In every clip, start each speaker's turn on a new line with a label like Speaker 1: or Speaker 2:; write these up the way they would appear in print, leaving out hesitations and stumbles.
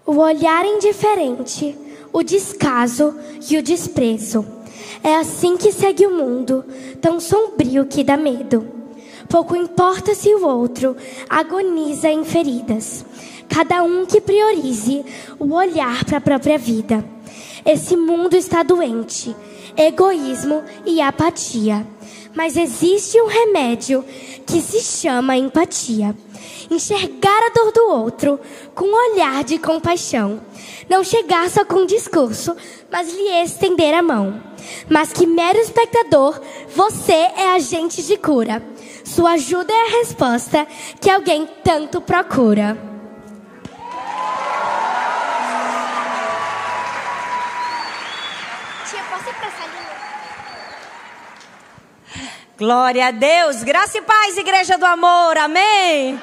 Speaker 1: O olhar indiferente, o descaso e o desprezo. É assim que segue o mundo, tão sombrio que dá medo. Pouco importa se o outro agoniza em feridas. Cada um que priorize o olhar para a própria vida. Esse mundo está doente, egoísmo e apatia. Mas existe um remédio que se chama empatia. Enxergar a dor do outro com um olhar de compaixão. Não chegar só com um discurso, mas lhe estender a mão. Mas que mero espectador, você é agente de cura. Sua ajuda é a resposta que alguém tanto procura.
Speaker 2: Tia, posso ir pra salinha?
Speaker 3: Glória a Deus, graça e paz, Igreja do Amor, amém?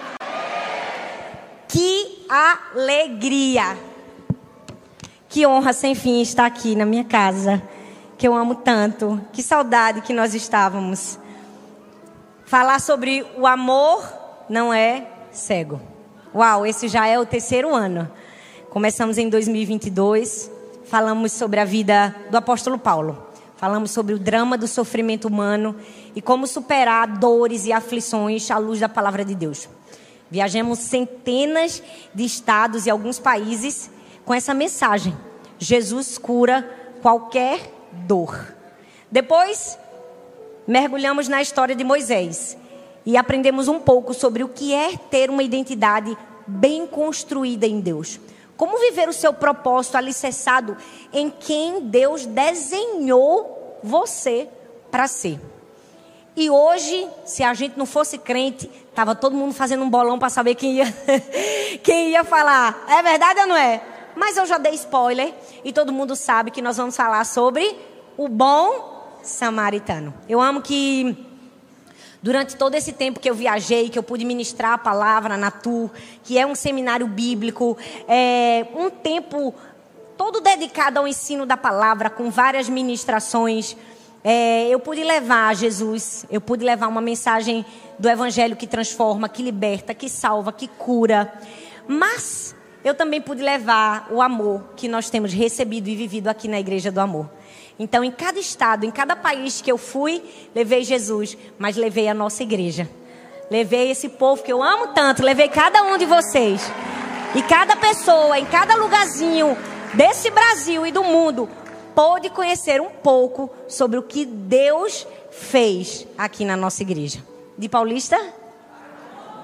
Speaker 3: Que alegria, que honra sem fim estar aqui na minha casa, que eu amo tanto, que saudade que nós estávamos. Falar sobre o amor não é cego. Uau, esse já é o 3º ano. Começamos em 2022, falamos sobre a vida do apóstolo Paulo. Falamos sobre o drama do sofrimento humano e como superar dores e aflições à luz da palavra de Deus. Viajamos centenas de estados e alguns países com essa mensagem. Jesus cura qualquer dor. Depois, mergulhamos na história de Moisés e aprendemos um pouco sobre o que é ter uma identidade bem construída em Deus. Como viver o seu propósito alicerçado em quem Deus desenhou você para ser. E hoje, se a gente não fosse crente, estava todo mundo fazendo um bolão para saber quem ia falar. É verdade ou não é? Mas eu já dei spoiler e todo mundo sabe que nós vamos falar sobre o bom samaritano. Eu amo que durante todo esse tempo que eu viajei, que eu pude ministrar a palavra na TUR, que é um seminário bíblico, um tempo todo dedicado ao ensino da palavra, com várias ministrações. Eu pude levar Jesus, eu pude levar uma mensagem do evangelho que transforma, que liberta, que salva, que cura. Mas eu também pude levar o amor que nós temos recebido e vivido aqui na Igreja do Amor. Então, em cada estado, em cada país que eu fui, levei Jesus, mas levei a nossa igreja. Levei esse povo que eu amo tanto, levei cada um de vocês. E cada pessoa, em cada lugarzinho desse Brasil e do mundo, pôde conhecer um pouco sobre o que Deus fez aqui na nossa igreja. De Paulista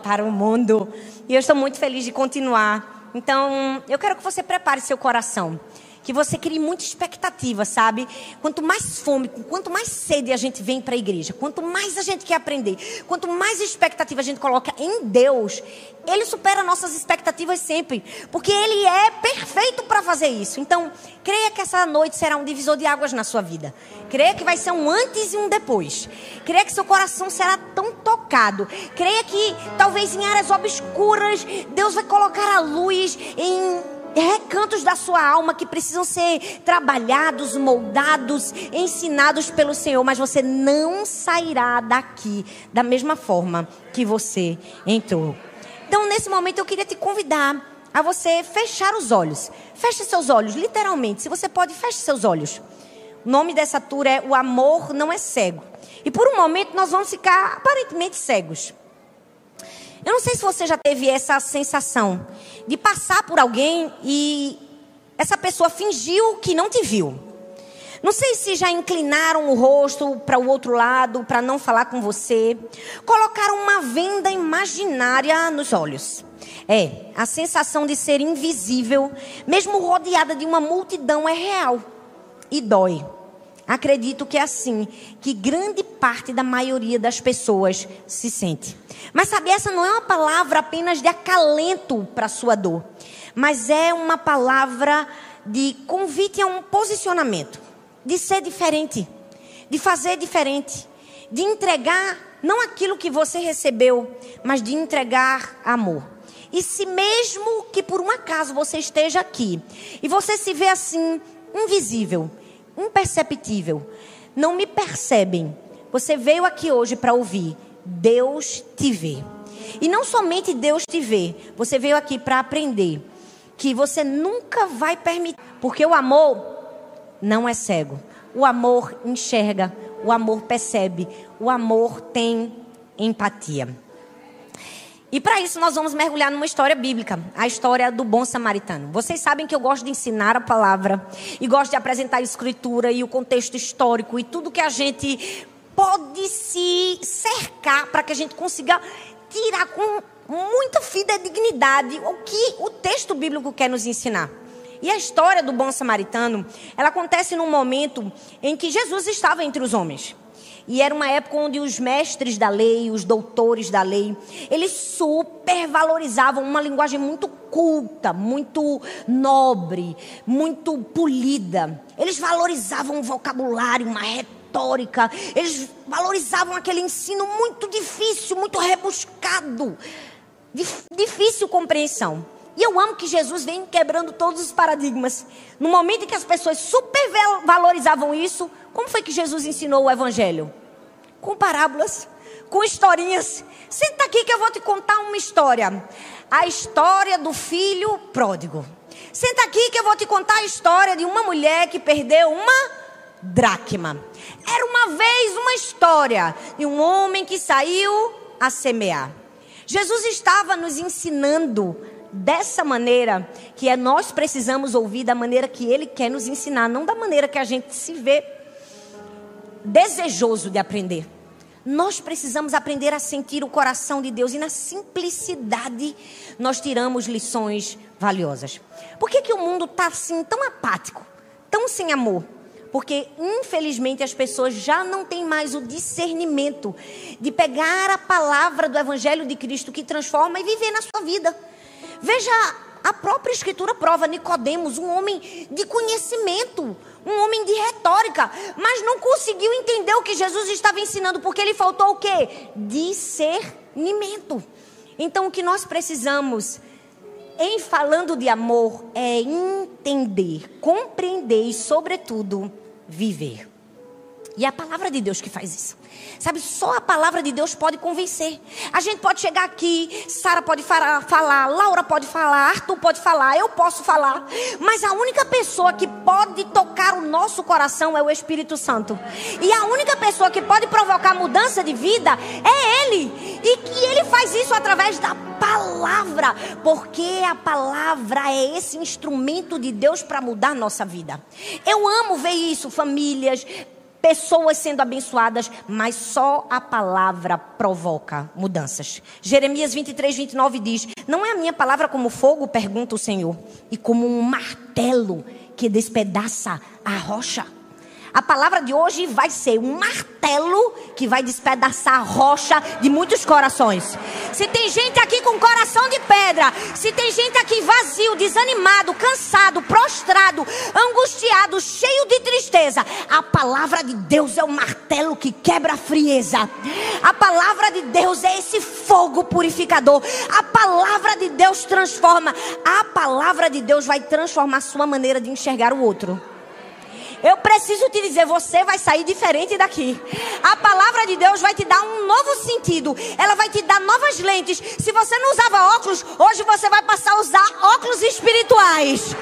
Speaker 3: para o mundo. E eu estou muito feliz de continuar. Então, eu quero que você prepare seu coração. Que você crie muita expectativa, sabe? Quanto mais fome, quanto mais sede a gente vem para a igreja, quanto mais a gente quer aprender, quanto mais expectativa a gente coloca em Deus, Ele supera nossas expectativas sempre, porque Ele é perfeito para fazer isso. Então, creia que essa noite será um divisor de águas na sua vida. Creia que vai ser um antes e um depois. Creia que seu coração será tão tocado. Creia que talvez em áreas obscuras, Deus vai colocar a luz em recantos da sua alma que precisam ser trabalhados, moldados, ensinados pelo Senhor. Mas você não sairá daqui da mesma forma que você entrou. Então, nesse momento, eu queria te convidar a você fechar os olhos. Feche seus olhos, literalmente. Se você pode, feche seus olhos. O nome dessa tour é O Amor Não é Cego. E por um momento, nós vamos ficar aparentemente cegos. Eu não sei se você já teve essa sensação de passar por alguém e essa pessoa fingiu que não te viu. Não sei se já inclinaram o rosto para o outro lado para não falar com você. Colocaram uma venda imaginária nos olhos. A sensação de ser invisível, mesmo rodeada de uma multidão, é real e dói. Acredito que é assim que grande parte da maioria das pessoas se sente. Mas sabe, essa não é uma palavra apenas de acalento para a sua dor, mas é uma palavra de convite a um posicionamento, de ser diferente, de fazer diferente, de entregar não aquilo que você recebeu, mas de entregar amor. E se mesmo que por um acaso você esteja aqui e você se vê assim, invisível, imperceptível, não me percebem, você veio aqui hoje para ouvir, Deus te vê. E não somente Deus te vê, você veio aqui para aprender que você nunca vai permitir. Porque o amor não é cego. O amor enxerga, o amor percebe, o amor tem empatia. E para isso nós vamos mergulhar numa história bíblica, a história do bom samaritano. Vocês sabem que eu gosto de ensinar a palavra e gosto de apresentar a escritura e o contexto histórico e tudo que a gente pode se cercar para que a gente consiga tirar com muita fidedignidade o que o texto bíblico quer nos ensinar. E a história do bom samaritano, ela acontece num momento em que Jesus estava entre os homens. E era uma época onde os mestres da lei, os doutores da lei, eles supervalorizavam uma linguagem muito culta, muito nobre, muito polida. Eles valorizavam um vocabulário, uma retórica. Eles valorizavam aquele ensino muito difícil, muito rebuscado, difícil compreensão. E eu amo que Jesus vem quebrando todos os paradigmas. No momento em que as pessoas supervalorizavam isso, como foi que Jesus ensinou o evangelho? Com parábolas, com historinhas. Senta aqui que eu vou te contar uma história. A história do filho pródigo. Senta aqui que eu vou te contar a história de uma mulher que perdeu uma dracma. Era uma vez uma história de um homem que saiu a semear. Jesus estava nos ensinando dessa maneira que nós precisamos ouvir da maneira que Ele quer nos ensinar, não da maneira que a gente se vê desejoso de aprender. Nós precisamos aprender a sentir o coração de Deus e na simplicidade nós tiramos lições valiosas. Por que o mundo está assim tão apático, tão sem amor? Porque infelizmente as pessoas já não têm mais o discernimento de pegar a palavra do Evangelho de Cristo que transforma e viver na sua vida. Veja, a própria Escritura prova Nicodemos, um homem de conhecimento, um homem de retórica, mas não conseguiu entender o que Jesus estava ensinando, porque lhe faltou o quê? Discernimento. Então o que nós precisamos, em falando de amor, é entender, compreender e, sobretudo, viver. E é a palavra de Deus que faz isso. Sabe, só a palavra de Deus pode convencer. A gente pode chegar aqui, Sara pode falar, Laura pode falar, Arthur pode falar, eu posso falar. Mas a única pessoa que pode tocar o nosso coração é o Espírito Santo. E a única pessoa que pode provocar mudança de vida é Ele. E que Ele faz isso através da palavra. Porque a palavra é esse instrumento de Deus para mudar a nossa vida. Eu amo ver isso, famílias, pessoas sendo abençoadas, mas só a palavra provoca mudanças. Jeremias 23, 29 diz: não é a minha palavra como fogo, pergunta o Senhor, e como um martelo que despedaça a rocha? A palavra de hoje vai ser um martelo que vai despedaçar a rocha de muitos corações. Se tem gente aqui com coração de pedra, se tem gente aqui vazio, desanimado, cansado, prostrado, angustiado, cheio de tristeza, a palavra de Deus é o martelo que quebra a frieza. A palavra de Deus é esse fogo purificador. A palavra de Deus transforma. A palavra de Deus vai transformar a sua maneira de enxergar o outro. Eu preciso te dizer, você vai sair diferente daqui. A palavra de Deus vai te dar um novo sentido. Ela vai te dar novas lentes. Se você não usava óculos, hoje você vai passar a usar óculos espirituais.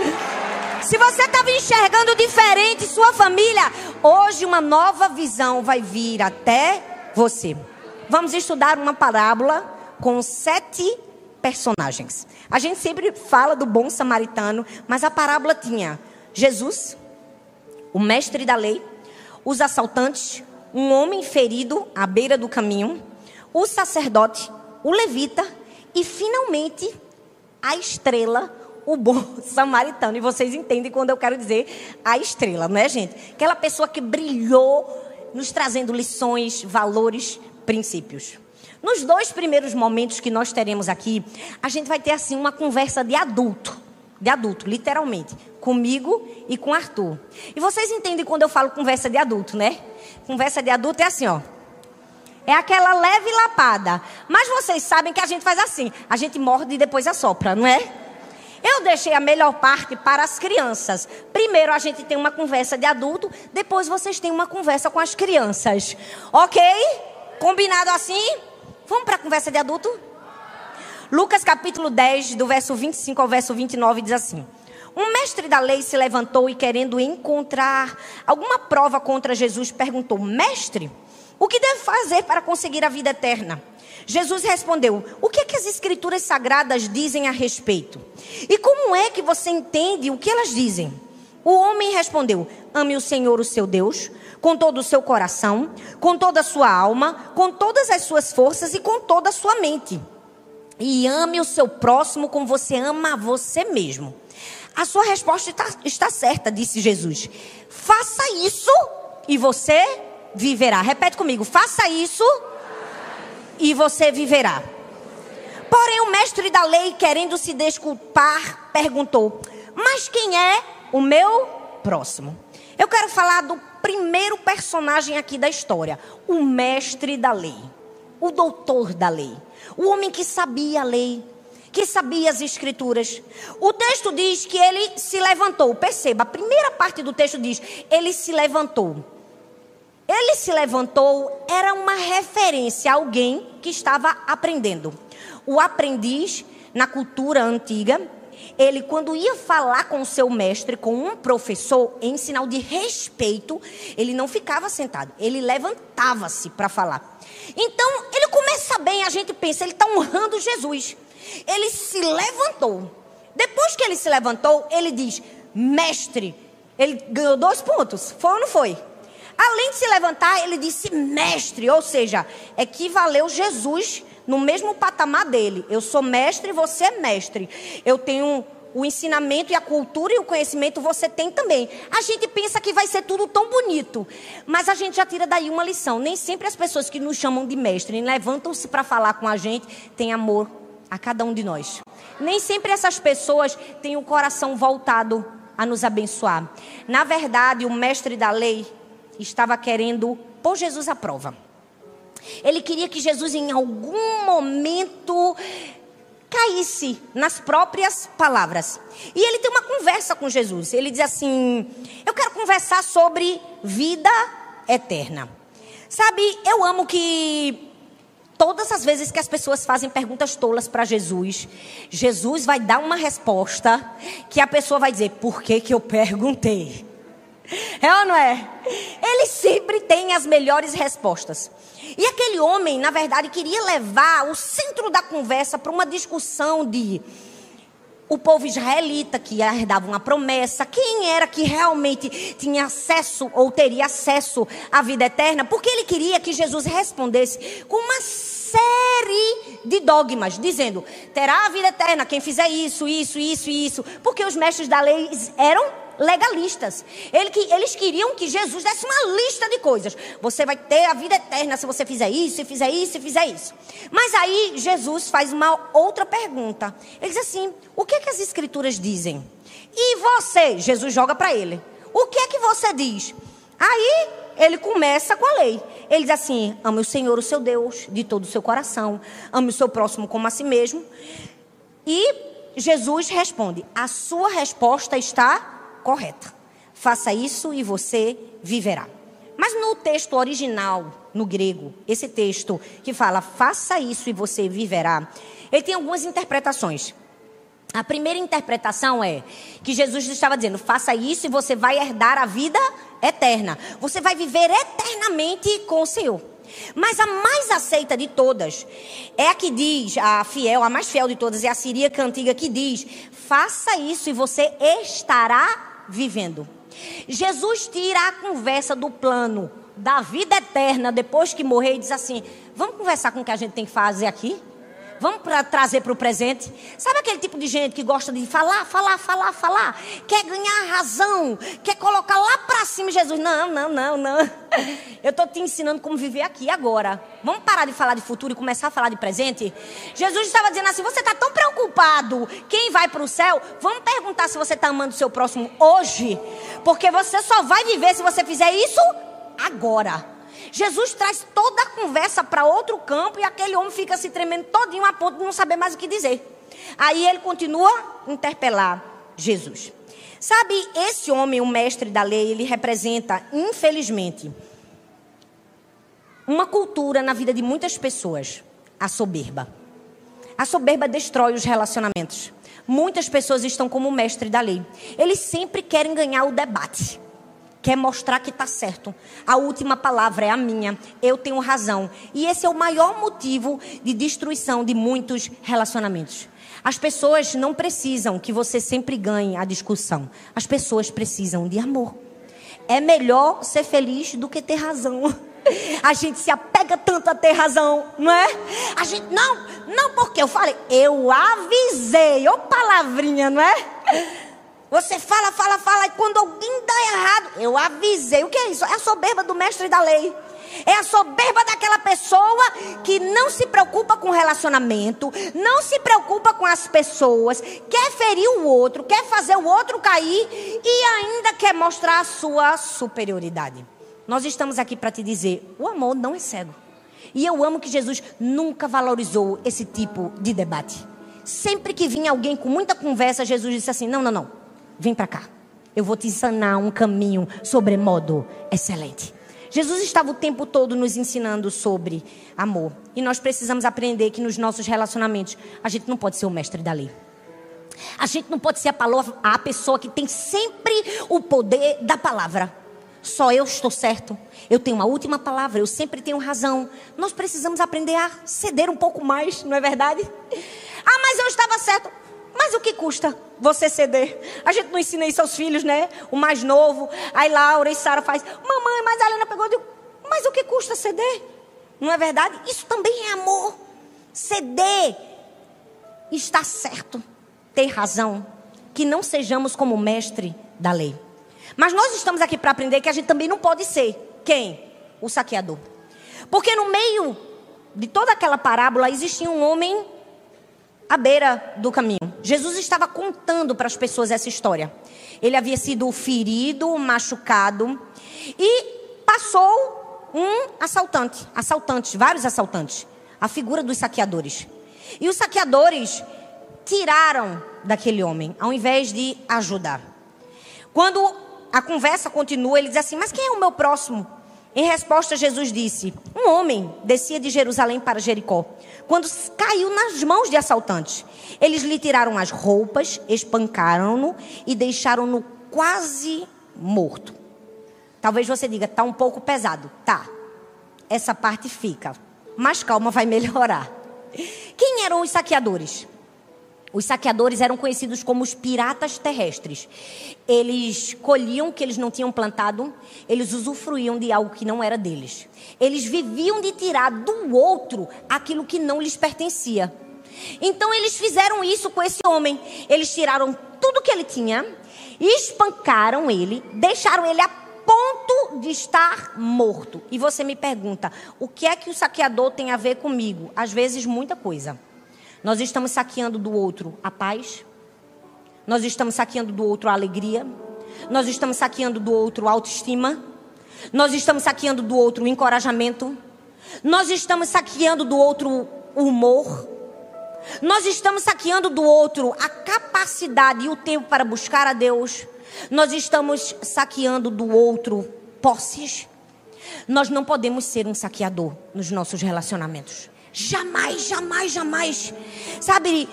Speaker 3: Se você estava enxergando diferente sua família, hoje uma nova visão vai vir até você. Vamos estudar uma parábola com 7 personagens. A gente sempre fala do bom samaritano, mas a parábola tinha Jesus, o mestre da lei, os assaltantes, um homem ferido à beira do caminho, o sacerdote, o levita e, finalmente, a estrela, o bom samaritano. E vocês entendem quando eu quero dizer a estrela, não é, gente? Aquela pessoa que brilhou, nos trazendo lições, valores, princípios. Nos 2 primeiros momentos que nós teremos aqui, a gente vai ter assim uma conversa de adulto, literalmente, comigo e com Arthur. E vocês entendem quando eu falo conversa de adulto, né? Conversa de adulto é assim, ó. É aquela leve lapada. Mas vocês sabem que a gente faz assim. A gente morde e depois assopra, não é? Eu deixei a melhor parte para as crianças. Primeiro a gente tem uma conversa de adulto, depois vocês têm uma conversa com as crianças. Ok? Combinado assim? Vamos para a conversa de adulto? Lucas capítulo 10, do verso 25 ao verso 29, diz assim: um mestre da lei se levantou e, querendo encontrar alguma prova contra Jesus, perguntou: mestre, o que devo fazer para conseguir a vida eterna? Jesus respondeu: o que é que as escrituras sagradas dizem a respeito? E como é que você entende o que elas dizem? O homem respondeu: ame o Senhor, o seu Deus, com todo o seu coração, com toda a sua alma, com todas as suas forças e com toda a sua mente. E ame o seu próximo como você ama a você mesmo. A sua resposta está certa, disse Jesus. Faça isso e você viverá. Repete comigo: faça isso e você viverá. Porém, o mestre da lei, querendo se desculpar, perguntou: mas quem é o meu próximo? Eu quero falar do primeiro personagem aqui da história, o mestre da lei, o doutor da lei, o homem que sabia a lei, que sabia as escrituras. O texto diz que ele se levantou. Perceba, a primeira parte do texto diz: ele se levantou. Ele se levantou era uma referência a alguém que estava aprendendo. O aprendiz, na cultura antiga, ele, quando ia falar com o seu mestre, com um professor, em sinal de respeito, ele não ficava sentado, ele levantava-se para falar. Então, ele começa bem, a gente pensa, ele está honrando Jesus. Ele se levantou. Depois que ele se levantou, ele diz: mestre. Ele ganhou 2 pontos, foi ou não foi? Além de se levantar, ele disse mestre, ou seja, equivaleu Jesus no mesmo patamar dele. Eu sou mestre, você é mestre. Eu tenho o ensinamento e a cultura e o conhecimento, você tem também. A gente pensa que vai ser tudo tão bonito, mas a gente já tira daí uma lição. Nem sempre as pessoas que nos chamam de mestre, levantam-se para falar com a gente, têm amor a cada um de nós. Nem sempre essas pessoas têm o coração voltado a nos abençoar. Na verdade, o mestre da lei estava querendo pôr Jesus à prova. Ele queria que Jesus em algum momento caísse nas próprias palavras. E ele tem uma conversa com Jesus. Ele diz assim: eu quero conversar sobre vida eterna. Sabe, eu amo que todas as vezes que as pessoas fazem perguntas tolas para Jesus, Jesus vai dar uma resposta que a pessoa vai dizer: por que que eu perguntei? É ou não é? Ele sempre tem as melhores respostas. E aquele homem, na verdade, queria levar o centro da conversa para uma discussão de o povo israelita que herdava uma promessa, quem era que realmente tinha acesso ou teria acesso à vida eterna, porque ele queria que Jesus respondesse com uma série de dogmas, dizendo: terá a vida eterna quem fizer isso, isso, isso e isso, porque os mestres da lei eram legalistas. Eles queriam que Jesus desse uma lista de coisas. Você vai ter a vida eterna se você fizer isso, e fizer isso, e fizer isso. Mas aí Jesus faz uma outra pergunta. Ele diz assim: o que é que as escrituras dizem? E você? Jesus joga para ele: o que é que você diz? Aí ele começa com a lei. Ele diz assim: ame o Senhor, o seu Deus, de todo o seu coração. Ame o seu próximo como a si mesmo. E Jesus responde: a sua resposta está correta. Faça isso e você viverá. Mas no texto original, no grego, esse texto que fala faça isso e você viverá, ele tem algumas interpretações. A primeira interpretação é que Jesus estava dizendo: faça isso e você vai herdar a vida eterna. Você vai viver eternamente com o Senhor. Mas a mais aceita de todas é a que diz, a mais fiel de todas, é a siríaca antiga que diz: faça isso e você estará vivendo. Jesus tira a conversa do plano da vida eterna depois que morrer e diz assim: vamos conversar com o que a gente tem que fazer aqui? Vamos trazer para o presente? Sabe aquele tipo de gente que gosta de falar? Quer ganhar razão, quer colocar lá para cima Jesus. Não. Eu estou te ensinando como viver aqui agora. Vamos parar de falar de futuro e começar a falar de presente? Jesus estava dizendo assim: você está tão preocupado quem vai para o céu? Vamos perguntar se você está amando o seu próximo hoje. Porque você só vai viver se você fizer isso agora. Jesus traz toda a conversa para outro campo e aquele homem fica se tremendo todinho a ponto de não saber mais o que dizer. Aí ele continua a interpelar Jesus. Sabe, esse homem, o mestre da lei, ele representa, infelizmente, uma cultura na vida de muitas pessoas: a soberba. A soberba destrói os relacionamentos. Muitas pessoas estão como o mestre da lei. Eles sempre querem ganhar o debate. Quer mostrar que está certo. A última palavra é a minha. Eu tenho razão. E esse é o maior motivo de destruição de muitos relacionamentos. As pessoas não precisam que você sempre ganhe a discussão. As pessoas precisam de amor. É melhor ser feliz do que ter razão. A gente se apega tanto a ter razão, não é? A gente, não porque eu falei, eu avisei, ô palavrinha, não é? Você fala, e quando alguém dá errado, eu avisei. O que é isso? É a soberba do mestre da lei. É a soberba daquela pessoa que não se preocupa com o relacionamento, não se preocupa com as pessoas, quer ferir o outro, quer fazer o outro cair e ainda quer mostrar a sua superioridade. Nós estamos aqui para te dizer, o amor não é cego. E eu amo que Jesus nunca valorizou esse tipo de debate. Sempre que vinha alguém com muita conversa, Jesus disse assim, não, vem para cá. Eu vou te ensinar um caminho sobremodo excelente. Jesus estava o tempo todo nos ensinando sobre amor. E nós precisamos aprender que nos nossos relacionamentos, a gente não pode ser o mestre da lei. A gente não pode ser a pessoa que tem sempre o poder da palavra. Só eu estou certo, eu tenho a última palavra, eu sempre tenho razão. Nós precisamos aprender a ceder um pouco mais, não é verdade? Ah, mas eu estava certo. Mas o que custa você ceder? A gente não ensina isso aos filhos, né? O mais novo, aí Laura e Sara faz, mamãe, mas a Helena pegou e disse, mas o que custa ceder? Não é verdade? Isso também é amor. Ceder, está certo, ter razão, que não sejamos como o mestre da lei. Mas nós estamos aqui para aprender que a gente também não pode ser. Quem? O saqueador. Porque no meio de toda aquela parábola existia um homem à beira do caminho. Jesus estava contando para as pessoas essa história. Ele havia sido ferido, machucado e passou vários assaltantes. A figura dos saqueadores. E os saqueadores tiraram daquele homem, ao invés de ajudar. Quando a conversa continua, ele diz assim, mas quem é o meu próximo? Em resposta, Jesus disse, um homem descia de Jerusalém para Jericó, quando caiu nas mãos de assaltantes. Eles lhe tiraram as roupas, espancaram-no e deixaram-no quase morto. Talvez você diga, está um pouco pesado. Tá, essa parte fica, mas calma, vai melhorar. Quem eram os saqueadores? Os saqueadores eram conhecidos como os piratas terrestres. Eles colhiam o que eles não tinham plantado, eles usufruíam de algo que não era deles. Eles viviam de tirar do outro aquilo que não lhes pertencia. Então eles fizeram isso com esse homem. Eles tiraram tudo que ele tinha, espancaram ele, deixaram ele a ponto de estar morto. E você me pergunta, o que é que o saqueador tem a ver comigo? Às vezes muita coisa. Nós estamos saqueando do outro a paz. Nós estamos saqueando do outro a alegria. Nós estamos saqueando do outro a autoestima. Nós estamos saqueando do outro o encorajamento. Nós estamos saqueando do outro o humor. Nós estamos saqueando do outro a capacidade e o tempo para buscar a Deus. Nós estamos saqueando do outro posses. Nós não podemos ser um saqueador nos nossos relacionamentos. Jamais, jamais, jamais. Sabe,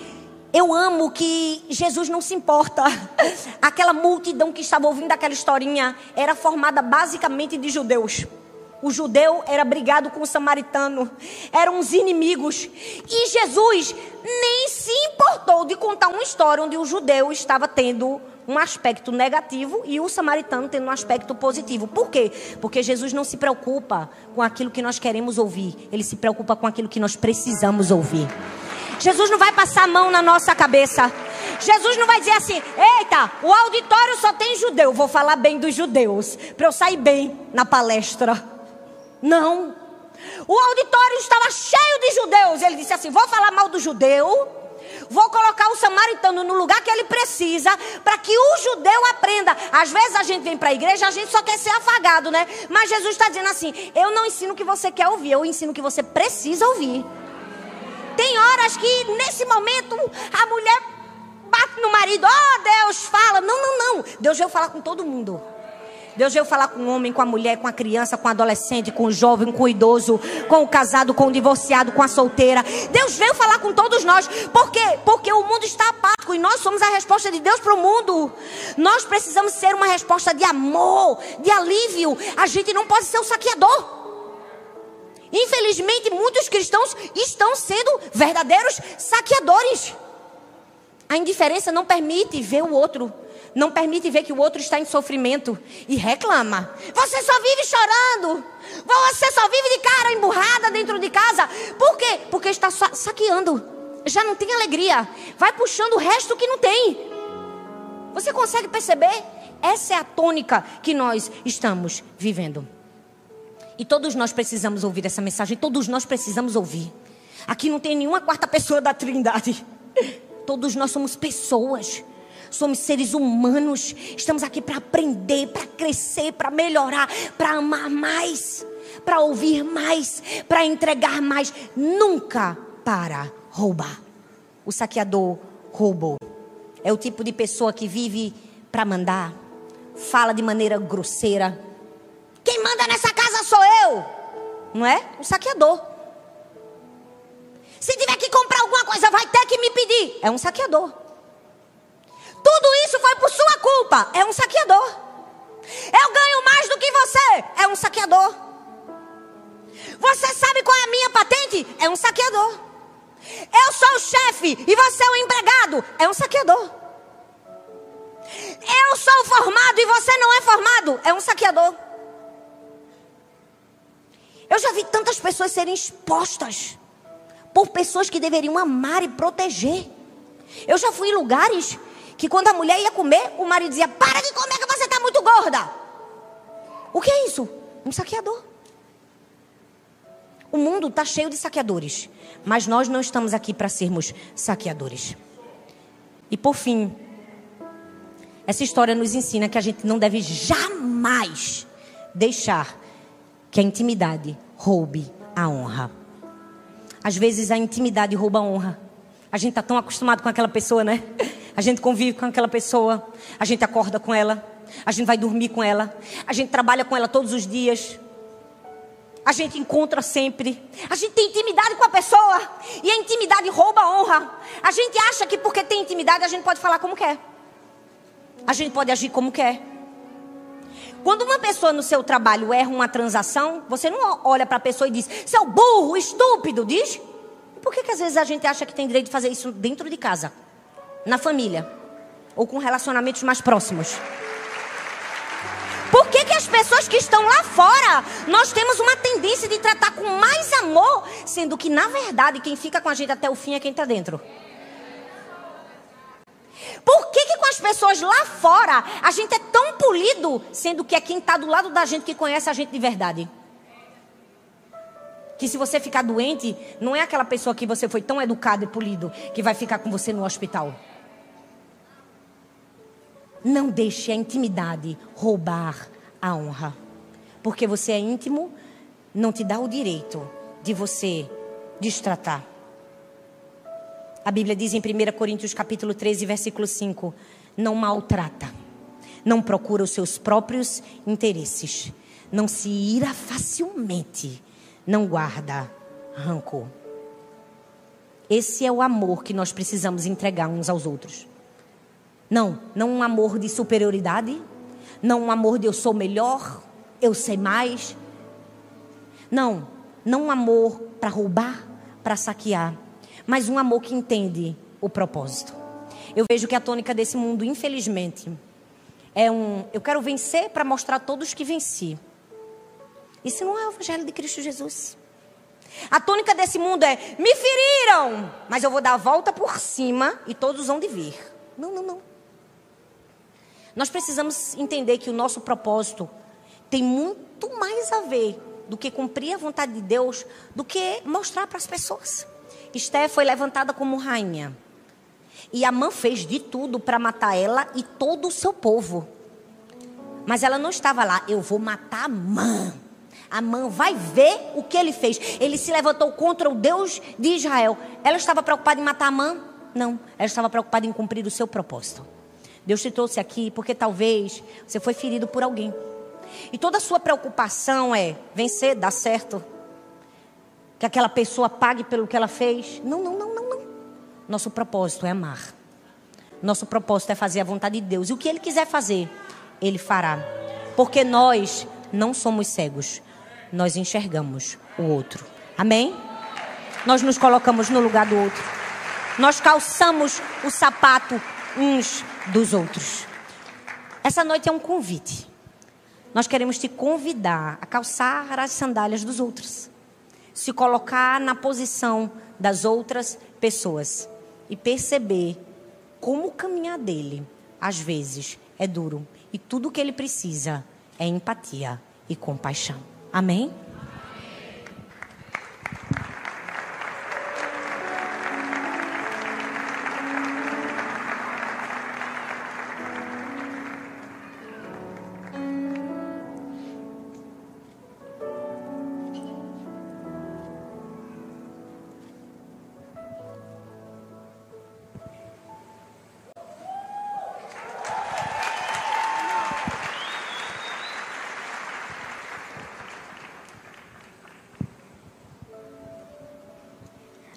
Speaker 3: eu amo que Jesus não se importa. Aquela multidão que estava ouvindo aquela historinha era formada basicamente de judeus. O judeu era brigado com o samaritano. Eram os inimigos. E Jesus nem se importou de contar uma história onde o judeu estava tendo um aspecto negativo e o samaritano tendo um aspecto positivo. Por quê? Porque Jesus não se preocupa com aquilo que nós queremos ouvir. Ele se preocupa com aquilo que nós precisamos ouvir. Jesus não vai passar a mão na nossa cabeça. Jesus não vai dizer assim, eita, o auditório só tem judeu, vou falar bem dos judeus, para eu sair bem na palestra. Não. O auditório estava cheio de judeus. Ele disse assim, vou falar mal do judeu, vou colocar o samaritano no lugar que ele precisa, para que o judeu aprenda. Às vezes a gente vem para a igreja, a gente só quer ser afagado, né? Mas Jesus está dizendo assim, eu não ensino o que você quer ouvir, eu ensino o que você precisa ouvir. Tem horas que nesse momento a mulher bate no marido, oh Deus, fala. Não, Deus veio falar com todo mundo. Deus veio falar com o homem, com a mulher, com a criança, com o adolescente, com o jovem, com o idoso, com o casado, com o divorciado, com a solteira. Deus veio falar com todos nós. Por quê? Porque o mundo está apático e nós somos a resposta de Deus para o mundo. Nós precisamos ser uma resposta de amor, de alívio. A gente não pode ser o saqueador. Infelizmente, muitos cristãos estão sendo verdadeiros saqueadores. A indiferença não permite ver o outro. Não permite ver que o outro está em sofrimento e reclama. Você só vive chorando. Você só vive de cara emburrada dentro de casa. Por quê? Porque está saqueando. Já não tem alegria. Vai puxando o resto que não tem. Você consegue perceber? Essa é a tônica que nós estamos vivendo. E todos nós precisamos ouvir essa mensagem. Todos nós precisamos ouvir. Aqui não tem nenhuma quarta pessoa da Trindade. Todos nós somos pessoas. Somos seres humanos. Estamos aqui para aprender, para crescer, para melhorar, para amar mais, para ouvir mais, para entregar mais. Nunca para roubar. O saqueador roubou. É o tipo de pessoa que vive para mandar, fala de maneira grosseira. Quem manda nessa casa sou eu. Não é? O saqueador. Se tiver que comprar alguma coisa, vai ter que me pedir. É um saqueador. Tudo isso foi por sua culpa. É um saqueador. Eu ganho mais do que você. É um saqueador. Você sabe qual é a minha patente? É um saqueador. Eu sou o chefe e você é o empregado. É um saqueador. Eu sou formado e você não é formado. É um saqueador. Eu já vi tantas pessoas serem expostas por pessoas que deveriam amar e proteger. Eu já fui em lugares que quando a mulher ia comer, o marido dizia: para de comer que você está muito gorda. O que é isso? Um saqueador. O mundo está cheio de saqueadores, mas nós não estamos aqui para sermos saqueadores. E por fim, essa história nos ensina que a gente não deve jamais deixar que a intimidade roube a honra. Às vezes a intimidade rouba a honra. A gente está tão acostumado com aquela pessoa, né? A gente convive com aquela pessoa. A gente acorda com ela. A gente vai dormir com ela. A gente trabalha com ela todos os dias. A gente encontra sempre. A gente tem intimidade com a pessoa. E a intimidade rouba a honra. A gente acha que porque tem intimidade a gente pode falar como quer. A gente pode agir como quer. Quando uma pessoa no seu trabalho erra uma transação, você não olha para a pessoa e diz: seu burro, estúpido, diz? Por que às vezes a gente acha que tem direito de fazer isso dentro de casa? Na família? Ou com relacionamentos mais próximos? Por que as pessoas que estão lá fora, nós temos uma tendência de tratar com mais amor, sendo que na verdade quem fica com a gente até o fim é quem está dentro? Por que com as pessoas lá fora a gente é tão polido, sendo que é quem está do lado da gente que conhece a gente de verdade? Que se você ficar doente, não é aquela pessoa que você foi tão educado e polido que vai ficar com você no hospital. Não deixe a intimidade roubar a honra. Porque você é íntimo, não te dá o direito de você destratar. A Bíblia diz em 1 Coríntios capítulo 13, versículo 5: não maltrata, não procura os seus próprios interesses, não se ira facilmente, não guarda rancor. Esse é o amor que nós precisamos entregar uns aos outros. Não um amor de superioridade, não um amor de eu sou melhor, eu sei mais. Não um amor para roubar, para saquear, mas um amor que entende o propósito. Eu vejo que a tônica desse mundo, infelizmente, é eu quero vencer para mostrar a todos que venci. Isso não é o evangelho de Cristo Jesus. A tônica desse mundo é: me feriram, mas eu vou dar a volta por cima e todos vão de vir. Não. Nós precisamos entender que o nosso propósito tem muito mais a ver do que cumprir a vontade de Deus, do que mostrar para as pessoas. Esté foi levantada como rainha. E Amã fez de tudo para matar ela e todo o seu povo. Mas ela não estava lá: eu vou matar Amã. Amã vai ver o que ele fez. Ele se levantou contra o Deus de Israel. Ela estava preocupada em matar Amã? Não, ela estava preocupada em cumprir o seu propósito. Deus te trouxe aqui porque talvez você foi ferido por alguém. e toda a sua preocupação é vencer, dar certo, que aquela pessoa pague pelo que ela fez. Não. Nosso propósito é amar. Nosso propósito é fazer a vontade de Deus. E o que Ele quiser fazer, Ele fará. Porque nós não somos cegos. Nós enxergamos o outro. Amém? Nós nos colocamos no lugar do outro. Nós calçamos o sapato uns dos outros. Essa noite é um convite. Nós queremos te convidar a calçar as sandálias dos outros. Se colocar na posição das outras pessoas. E perceber como o caminhar dele, às vezes, é duro. E tudo o que ele precisa é empatia e compaixão. Amém?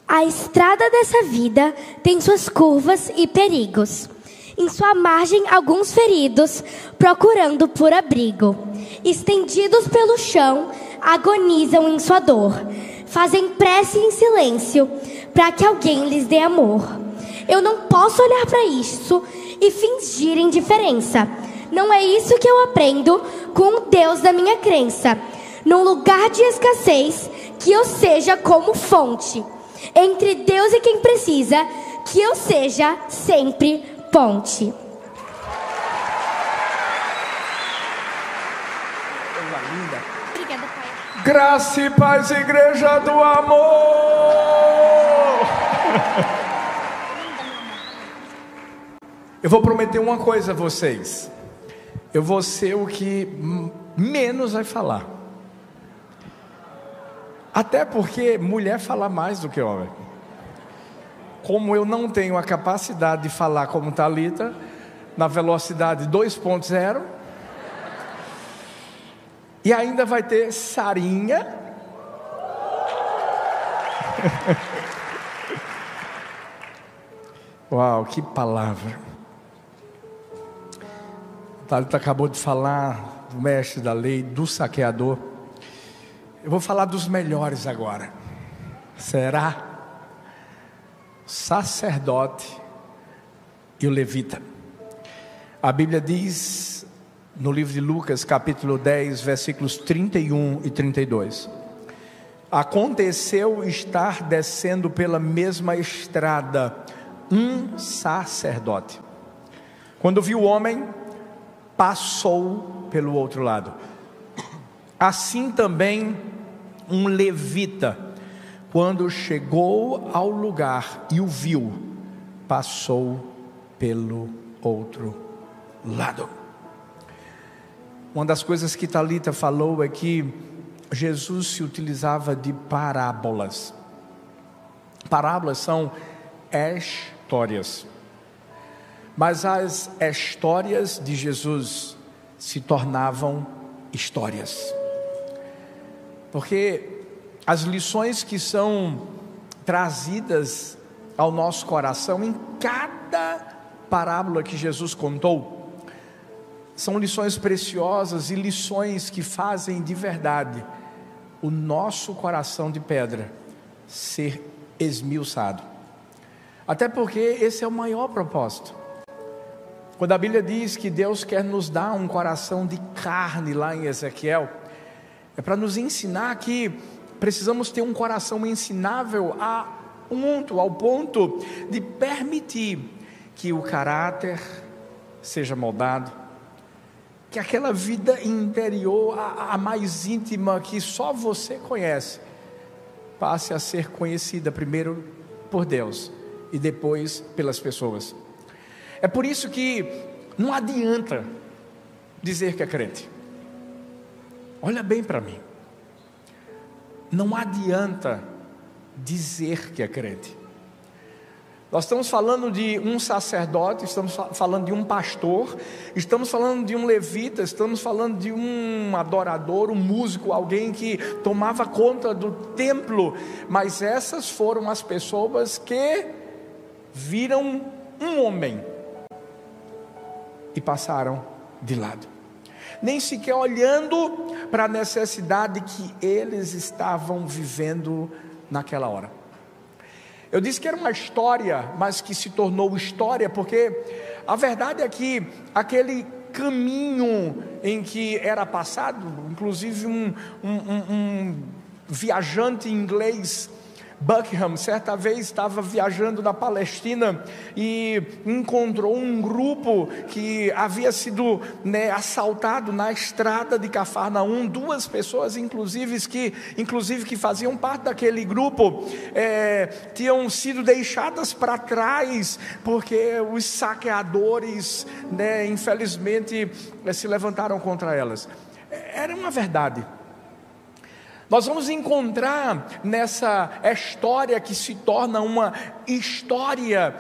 Speaker 1: A estrada dessa vida tem suas curvas e perigos. Em sua margem, alguns feridos, procurando por abrigo. Estendidos pelo chão, agonizam em sua dor. Fazem prece em silêncio, para que alguém lhes dê amor. Eu não posso olhar para isso e fingir indiferença. Não é isso que eu aprendo com o Deus da minha crença. Num lugar de escassez, que eu seja como fonte. Entre Deus e quem precisa, que eu seja sempre ponte.
Speaker 2: Obrigada, Pai.
Speaker 4: Graça e paz, igreja do amor. Eu vou prometer uma coisa a vocês. Eu vou ser o que menos vai falar. Até porque mulher fala mais do que homem. Como eu não tenho a capacidade de falar como Thalita, na velocidade 2.0, e ainda vai ter Sarinha. Uau, que palavra. Thalita acabou de falar do mestre da lei, do saqueador. Eu vou falar dos melhores agora. Será? Sacerdote e o levita. A Bíblia diz no livro de Lucas, capítulo 10, versículos 31 e 32. Aconteceu estar descendo pela mesma estrada um sacerdote. Quando viu o homem, passou pelo outro lado. Assim também um levita, quando chegou ao lugar e o viu, passou pelo outro lado. Uma das coisas que Thalita falou é que Jesus se utilizava de parábolas. Parábolas são histórias, mas as histórias de Jesus se tornavam histórias. Porque as lições que são trazidas ao nosso coração em cada parábola que Jesus contou, são lições preciosas e lições que fazem de verdade o nosso coração de pedra ser esmiuçado. Até porque esse é o maior propósito. Quando a Bíblia diz que Deus quer nos dar um coração de carne lá em Ezequiel, é para nos ensinar que precisamos ter um coração ensinável ao ponto de permitir que o caráter seja moldado, que aquela vida interior, a mais íntima, que só você conhece, passe a ser conhecida primeiro por Deus e depois pelas pessoas. É por isso que não adianta dizer que é crente. Olha bem para mim. Não adianta dizer que é crente. Nós estamos falando de um sacerdote, estamos falando de um pastor, estamos falando de um levita, estamos falando de um adorador, um músico, alguém que tomava conta do templo. Mas essas foram as pessoas que viram um homem e passaram de lado, nem sequer olhando para a necessidade que eles estavam vivendo naquela hora. Eu disse que era uma história, mas que se tornou história, porque a verdade é que aquele caminho em que era passado, inclusive um viajante inglês, Buckingham, certa vez estava viajando na Palestina e encontrou um grupo que havia sido assaltado na estrada de Cafarnaum. Duas pessoas, inclusive que faziam parte daquele grupo, tinham sido deixadas para trás, porque os saqueadores, infelizmente, se levantaram contra elas. Era uma verdade. Nós vamos encontrar nessa história, que se torna uma história,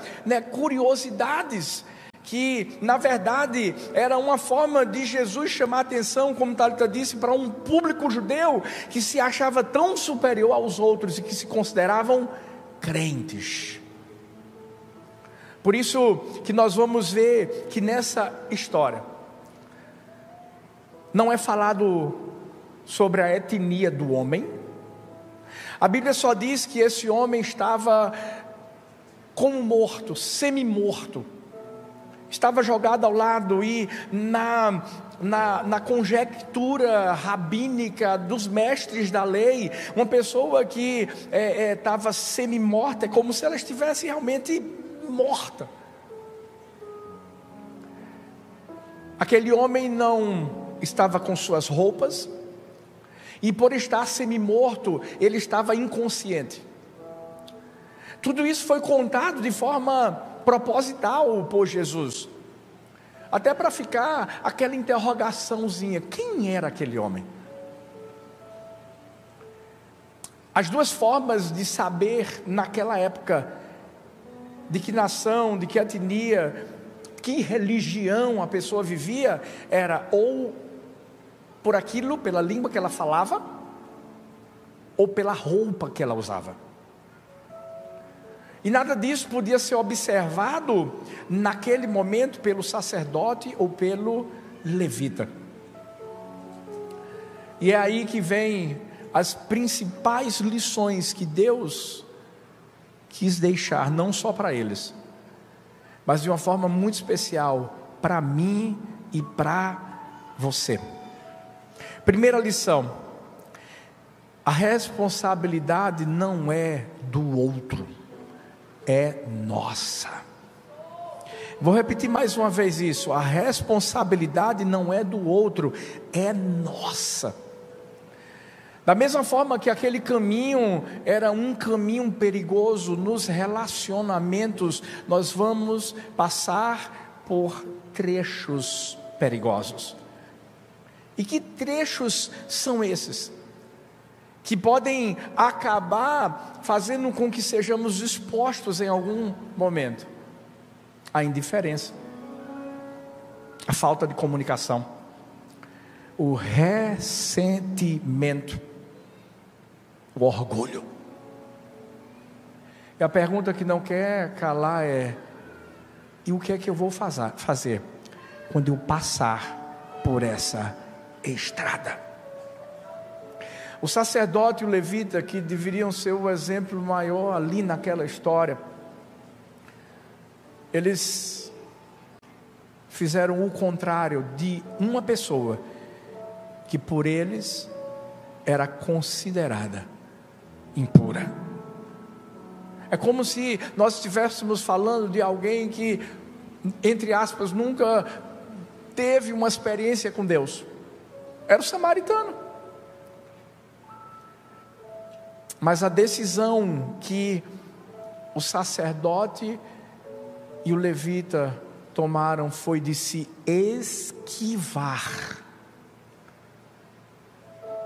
Speaker 4: curiosidades, que na verdade era uma forma de Jesus chamar a atenção, como Talita disse, para um público judeu que se achava tão superior aos outros e que se consideravam crentes. Por isso que nós vamos ver que nessa história não é falado sobre a etnia do homem. A Bíblia só diz que esse homem estava como morto, semi-morto, estava jogado ao lado, e na conjectura rabínica dos mestres da lei, uma pessoa que estava semi-morta é como se ela estivesse realmente morta. Aquele homem não estava com suas roupas, e por estar semi-morto, ele estava inconsciente. Tudo isso foi contado de forma proposital por Jesus, até para ficar aquela interrogaçãozinha: quem era aquele homem? As duas formas de saber naquela época de que nação, de que etnia, que religião a pessoa vivia, era ou por aquilo, pela língua que ela falava, ou pela roupa que ela usava. E nada disso podia ser observado naquele momento pelo sacerdote ou pelo levita. E é aí que vem as principais lições que Deus quis deixar, não só para eles, mas de uma forma muito especial para mim e para você. Primeira lição: a responsabilidade não é do outro, é nossa. Vou repetir mais uma vez isso: a responsabilidade não é do outro, é nossa. Da mesma forma que aquele caminho era um caminho perigoso, nos relacionamentos nós vamos passar por trechos perigosos. E que trechos são esses? Que podem acabar fazendo com que sejamos expostos em algum momento à indiferença, à falta de comunicação, o ressentimento, o orgulho. E a pergunta que não quer calar é: e o que é que eu vou fazer quando eu passar por essa estrada? O sacerdote e o levita, que deveriam ser o exemplo maior ali naquela história, eles fizeram o contrário de uma pessoa que por eles era considerada impura. É como se nós estivéssemos falando de alguém que, entre aspas, nunca teve uma experiência com Deus. Era o samaritano. Mas a decisão que o sacerdote e o levita tomaram foi de se esquivar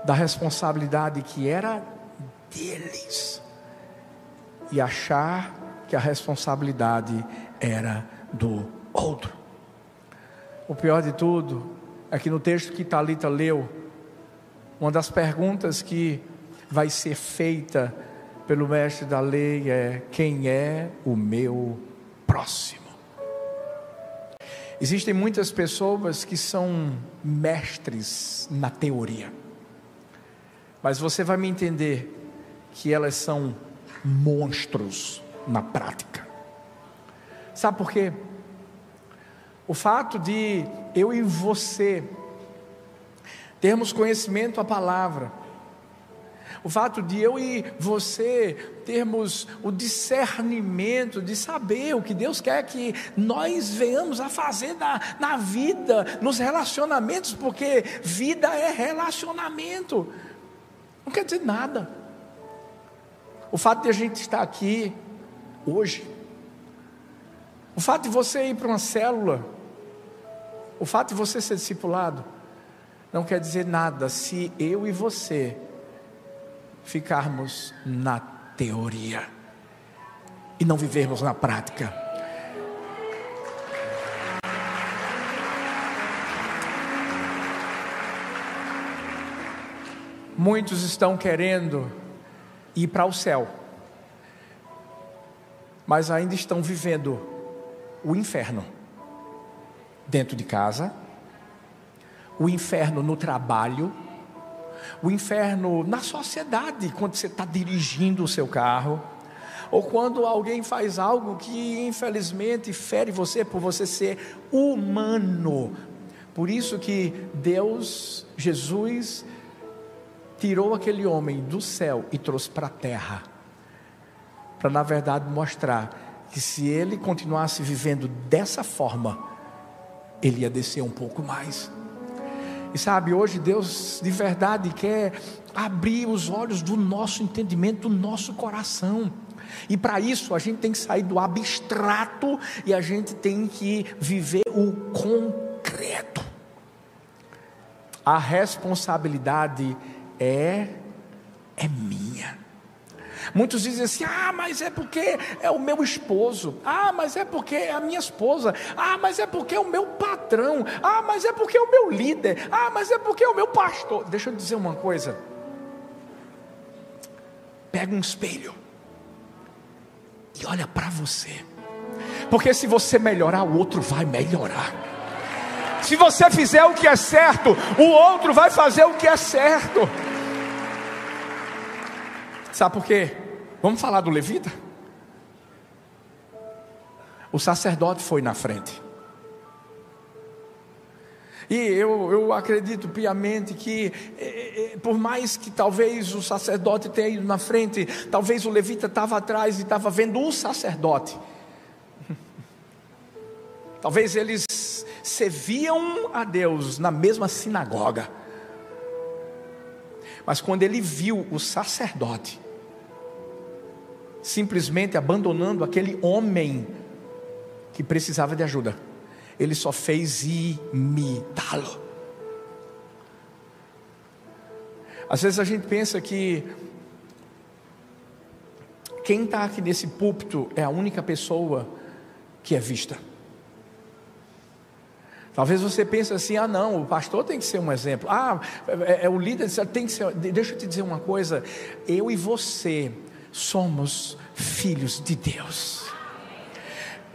Speaker 4: da responsabilidade que era deles e achar que a responsabilidade era do outro. O pior de tudo é que no texto que Talita leu, uma das perguntas que vai ser feita pelo mestre da lei é: quem é o meu próximo? Existem muitas pessoas que são mestres na teoria, mas você vai me entender que elas são monstros na prática. Sabe por quê? O fato de eu e você termos conhecimento da palavra, o fato de eu e você termos o discernimento de saber o que Deus quer que nós venhamos a fazer na vida, nos relacionamentos, porque vida é relacionamento, não quer dizer nada. O fato de a gente estar aqui hoje, o fato de você ir para uma célula, o fato de você ser discipulado, não quer dizer nada se eu e você ficarmos na teoria e não vivermos na prática. Muitos estão querendo ir para o céu, mas ainda estão vivendo o inferno dentro de casa, o inferno no trabalho, o inferno na sociedade, quando você está dirigindo o seu carro, ou quando alguém faz algo que infelizmente fere você por você ser humano. Por isso que Deus, Jesus, tirou aquele homem do céu e trouxe para a terra, para na verdade mostrar que se ele continuasse vivendo dessa forma, ele ia descer um pouco mais. E sabe, hoje Deus de verdade quer abrir os olhos do nosso entendimento, do nosso coração. E para isso a gente tem que sair do abstrato e a gente tem que viver o concreto. A responsabilidade é minha. Muitos dizem assim: mas é porque é o meu esposo, mas é porque é a minha esposa, mas é porque é o meu patrão, mas é porque é o meu líder, mas é porque é o meu pastor. Deixa eu dizer uma coisa: pega um espelho e olha para você, porque se você melhorar, o outro vai melhorar. Se você fizer o que é certo, o outro vai fazer o que é certo. Sabe por quê? Vamos falar do levita? O sacerdote foi na frente. E eu acredito piamente que, por mais que talvez o sacerdote tenha ido na frente, talvez o levita estava atrás e estava vendo o sacerdote. Talvez eles serviam a Deus na mesma sinagoga. Mas quando ele viu o sacerdote simplesmente abandonando aquele homem que precisava de ajuda, ele só fez imitá-lo. Às vezes a gente pensa que quem está aqui nesse púlpito é a única pessoa que é vista. Talvez você pense assim: não, o pastor tem que ser um exemplo, o líder tem que ser. Deixa eu te dizer uma coisa: eu e você somos filhos de Deus.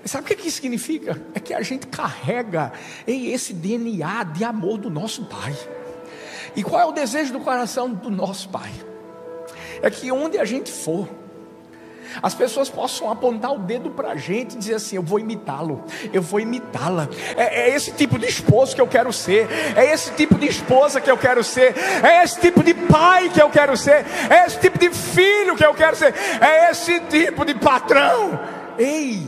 Speaker 4: Sabe o que isso significa? É que a gente carrega esse DNA de amor do nosso Pai. E qual é o desejo do coração do nosso Pai? É que onde a gente for, as pessoas possam apontar o dedo para a gente e dizer assim: eu vou imitá-lo, eu vou imitá-la. É esse tipo de esposo que eu quero ser, é esse tipo de esposa que eu quero ser, é esse tipo de pai que eu quero ser, é esse tipo de filho que eu quero ser, é esse tipo de patrão. Ei,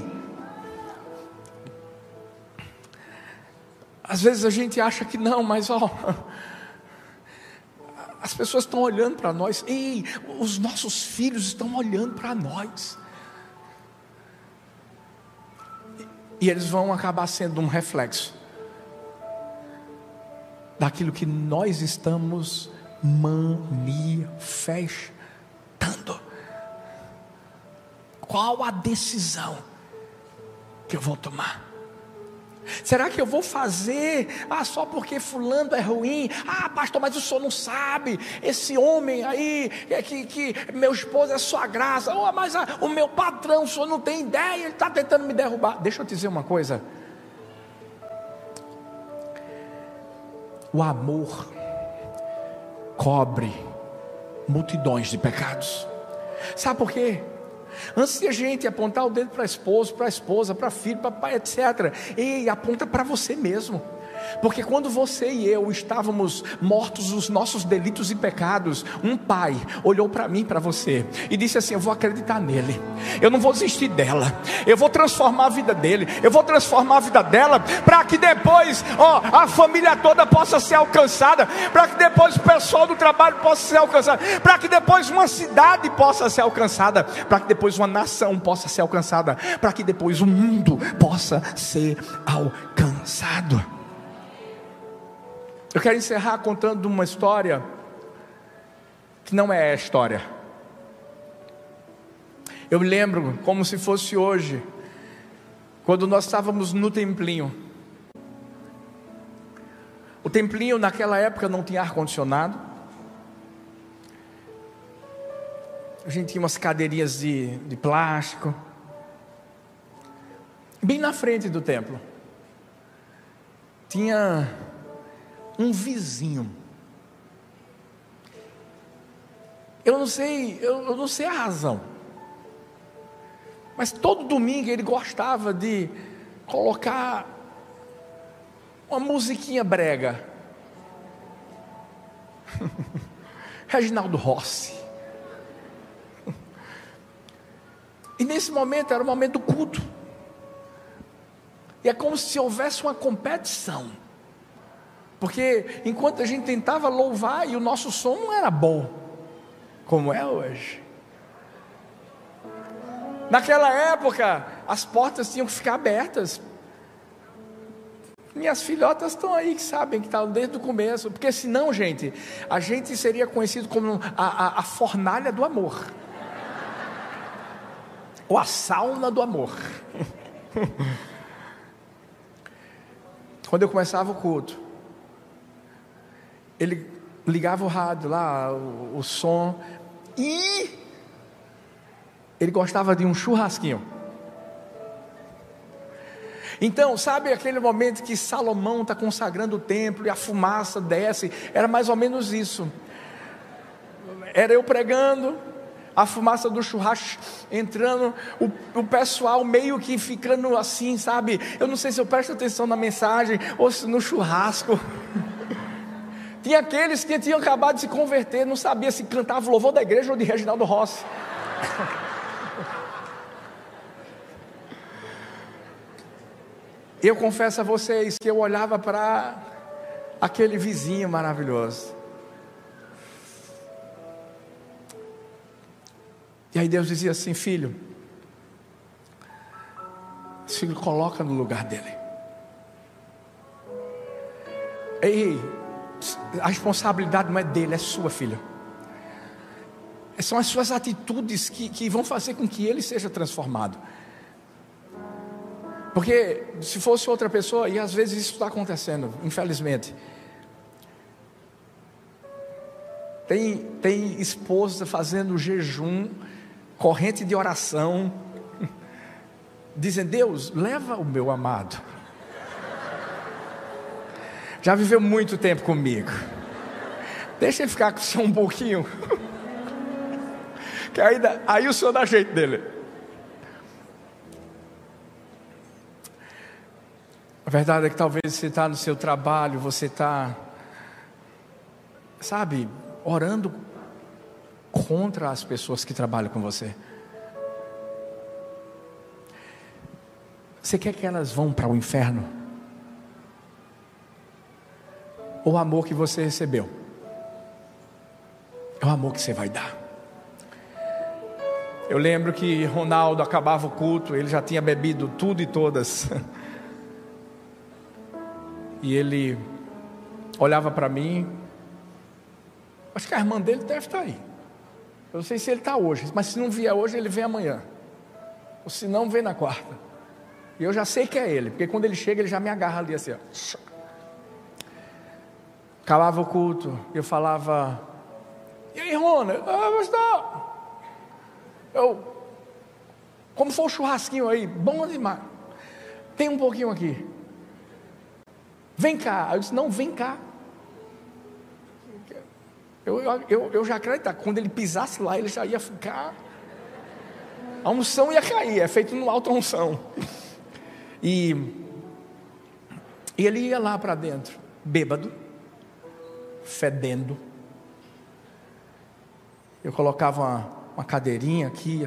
Speaker 4: às vezes a gente acha que não, mas as pessoas estão olhando para nós. Ei, os nossos filhos estão olhando para nós. E eles vão acabar sendo um reflexo daquilo que nós estamos manifestando. Qual a decisão que eu vou tomar? Será que eu vou fazer só porque fulano é ruim? Pastor, mas o senhor não sabe. Esse homem aí, que meu esposo é sua graça. Mas o meu patrão, o senhor não tem ideia, ele está tentando me derrubar. Deixa eu te dizer uma coisa. O amor cobre multidões de pecados. Sabe por quê? Antes de a gente apontar o dedo para esposo, para esposa, para filho, para pai, etc., ei, aponta para você mesmo. Porque quando você e eu estávamos mortos nos nossos delitos e pecados, um pai olhou para mim e para você e disse assim: eu vou acreditar nele, eu não vou desistir dela, eu vou transformar a vida dele, eu vou transformar a vida dela, para que depois a família toda possa ser alcançada, para que depois o pessoal do trabalho possa ser alcançado, para que depois uma cidade possa ser alcançada, para que depois uma nação possa ser alcançada, para que depois o mundo possa ser alcançado. Eu quero encerrar contando uma história que não é a história. Eu me lembro como se fosse hoje, quando nós estávamos no templinho. O templinho naquela época não tinha ar-condicionado. A gente tinha umas cadeirinhas de plástico. Bem na frente do templo tinha um vizinho. Eu não sei a razão, mas todo domingo ele gostava de colocar uma musiquinha brega. Reginaldo Rossi. E nesse momento era o momento do culto. E é como se houvesse uma competição. Porque enquanto a gente tentava louvar e o nosso som não era bom, como é hoje. Naquela época, as portas tinham que ficar abertas. Minhas filhotas estão aí que sabem que estão desde o começo. Porque senão, gente, a gente seria conhecido como a fornalha do amor. Ou a sauna do amor. Quando eu começava o culto, ele ligava o rádio lá, o som, e ele gostava de um churrasquinho. Então, sabe aquele momento que Salomão está consagrando o templo e a fumaça desce? Era mais ou menos isso. Era eu pregando, a fumaça do churrasco entrando, o pessoal meio que ficando assim, sabe? Eu não sei se eu presto atenção na mensagem ou se no churrasco. Tinha aqueles que tinham acabado de se converter, não sabia se cantava o louvor da igreja ou de Reginaldo Rossi. Eu confesso a vocês que eu olhava para aquele vizinho maravilhoso. E aí Deus dizia assim: filho, se coloca no lugar dele. Ei, a responsabilidade não é dele, é sua, filha. São as suas atitudes que vão fazer com que ele seja transformado. Porque se fosse outra pessoa, e às vezes isso está acontecendo, infelizmente. Tem esposa fazendo jejum, corrente de oração, dizendo: Deus, leva o meu amado. Já viveu muito tempo comigo, deixa ele ficar com o senhor um pouquinho, que aí o senhor dá jeito dele. A verdade é que talvez você está no seu trabalho, você está, sabe, orando contra as pessoas que trabalham com você. Você quer que elas vão para o inferno? Ou o amor que você recebeu é o amor que você vai dar? Eu lembro que Ronaldo acabava o culto, ele já tinha bebido tudo e todas. E ele olhava para mim. Acho que a irmã dele deve estar aí. Eu não sei se ele está hoje, mas se não vier hoje, ele vem amanhã. Se não, vem na quarta. E eu já sei que é ele, porque quando ele chega, ele já me agarra ali assim, ó. Acabava o culto, eu falava: e aí, Rona? Pastor, como foi o churrasquinho aí? Bom demais. Tem um pouquinho aqui. Vem cá. Eu disse: não, vem cá. Eu já acreditava, quando ele pisasse lá, ele já ia ficar, a unção ia cair, é feito no alto unção. E ele ia lá para dentro, bêbado, fedendo. Eu colocava uma cadeirinha aqui,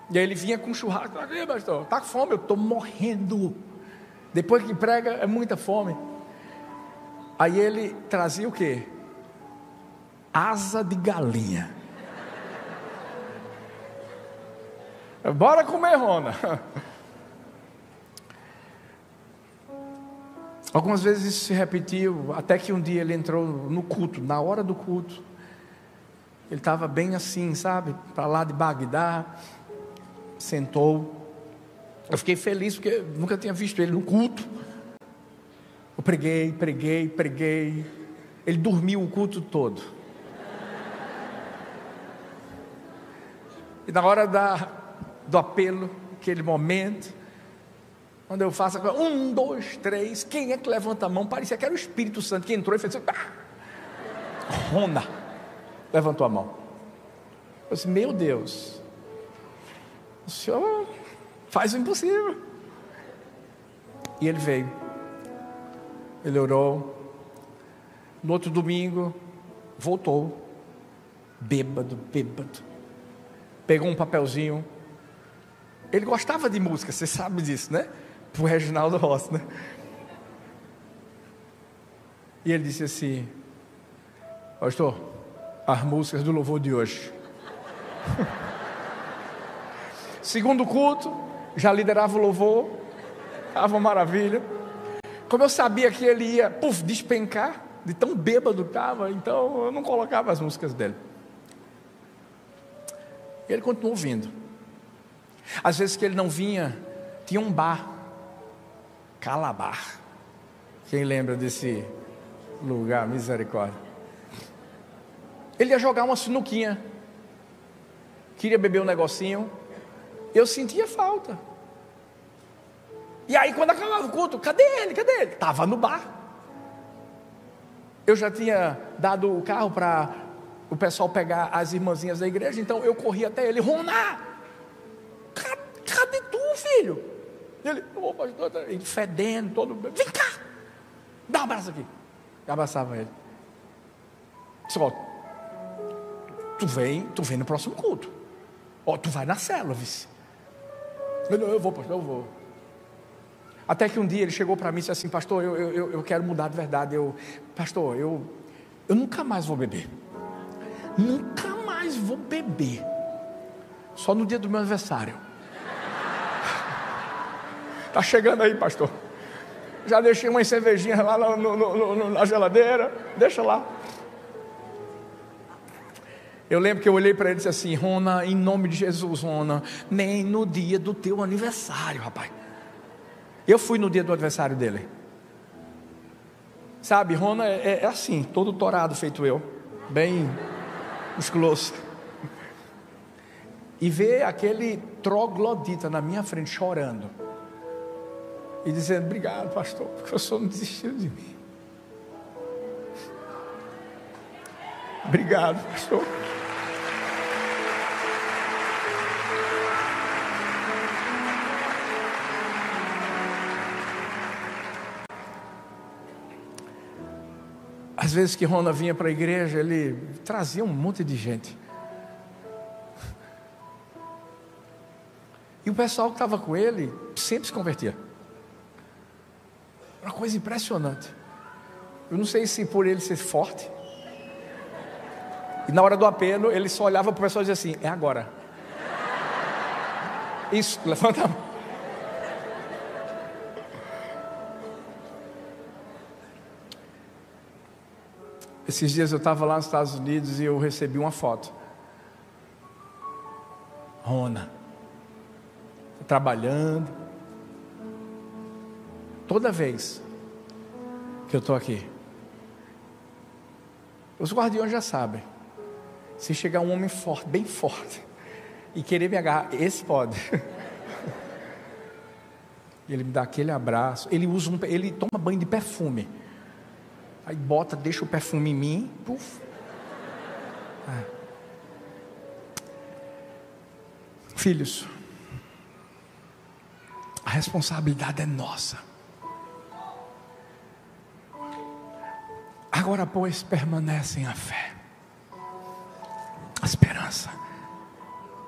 Speaker 4: e aí ele vinha com churrasco. Aqui, pastor, tá com fome? Eu estou morrendo. Depois que prega, é muita fome. Aí ele trazia o quê? Asa de galinha. Bora comer, Rona. Algumas vezes isso se repetiu, até que um dia ele entrou no culto, na hora do culto. Ele estava bem assim, sabe, para lá de Bagdá. Sentou. Eu fiquei feliz porque nunca tinha visto ele no culto. Eu preguei. Ele dormiu o culto todo. E na hora do apelo, aquele momento, quando eu faço 1, 2, 3, quem é que levanta a mão? Parecia que era o Espírito Santo que entrou e fez assim: Rona levantou a mão. Eu disse: meu Deus, o Senhor faz o impossível. E ele veio, ele orou. No outro domingo voltou, bêbado, pegou um papelzinho. Ele gostava de música, você sabe disso, né? Pro Reginaldo Rossi, né? E ele disse assim: pastor, as músicas do louvor de hoje. Segundo culto, já liderava o louvor, estava uma maravilha. Como eu sabia que ele ia despencar, de tão bêbado que estava, então eu não colocava as músicas dele. E ele continuou vindo. Às vezes que ele não vinha, tinha um bar, Calabar. Quem lembra desse lugar? Misericórdia. Ele ia jogar uma sinuquinha, queria beber um negocinho. Eu sentia falta. E aí quando acabava o culto, cadê ele? Estava no bar. Eu já tinha dado o carro para o pessoal pegar as irmãzinhas da igreja, então eu corri até ele: Rona, cadê tu, filho? Ele: pastor, ele fedendo, todo, vem cá, dá um abraço aqui. Eu abraçava ele. Disse: tu vem no próximo culto. Tu vai na célula, vice. Eu vou, pastor, eu vou. Até que um dia ele chegou para mim e disse assim: pastor, eu quero mudar de verdade. Pastor, eu nunca mais vou beber. Nunca mais vou beber. Só no dia do meu aniversário. Está chegando aí, pastor. Já deixei umas cervejinhas lá na geladeira. Deixa lá. Eu lembro que eu olhei para ele e disse assim: Rona, em nome de Jesus, Rona, nem no dia do teu aniversário, rapaz. Eu fui no dia do aniversário dele. Sabe, Rona é assim, todo torado feito eu, bem musculoso. E ver aquele troglodita na minha frente chorando e dizendo: obrigado, pastor, porque o senhor não desistiu de mim. Obrigado, pastor. Às vezes que Rona vinha para a igreja, ele trazia um monte de gente. E o pessoal que estava com ele sempre se convertia. Uma coisa impressionante. Eu não sei se por ele ser forte. E na hora do apelo, ele só olhava para o pessoal e dizia assim: é agora. Isso, levanta a mão. Esses dias eu estava lá nos Estados Unidos e eu recebi uma foto. Rona, trabalhando. Toda vez que eu estou aqui, os guardiões já sabem. Se chegar um homem forte, bem forte, e querer me agarrar, esse pode. Ele me dá aquele abraço. Ele toma banho de perfume. Aí bota, deixa o perfume em mim. Puf. Filhos, a responsabilidade é nossa. Agora, pois, permanecem a fé, a esperança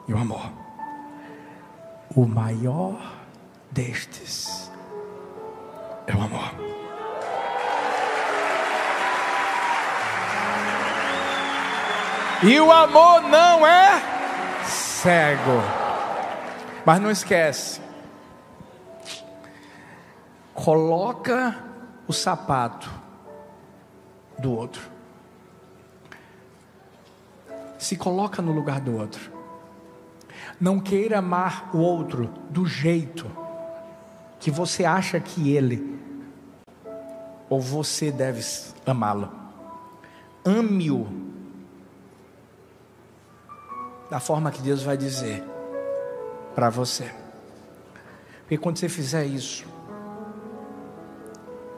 Speaker 4: e o amor. O maior destes é o amor. E o amor não é cego. Mas não esquece. Coloca o sapato do outro. Se coloca no lugar do outro. Não queira amar o outro do jeito que você acha que ele ou você deve amá-lo. Ame-o da forma que Deus vai dizer para você. Porque quando você fizer isso,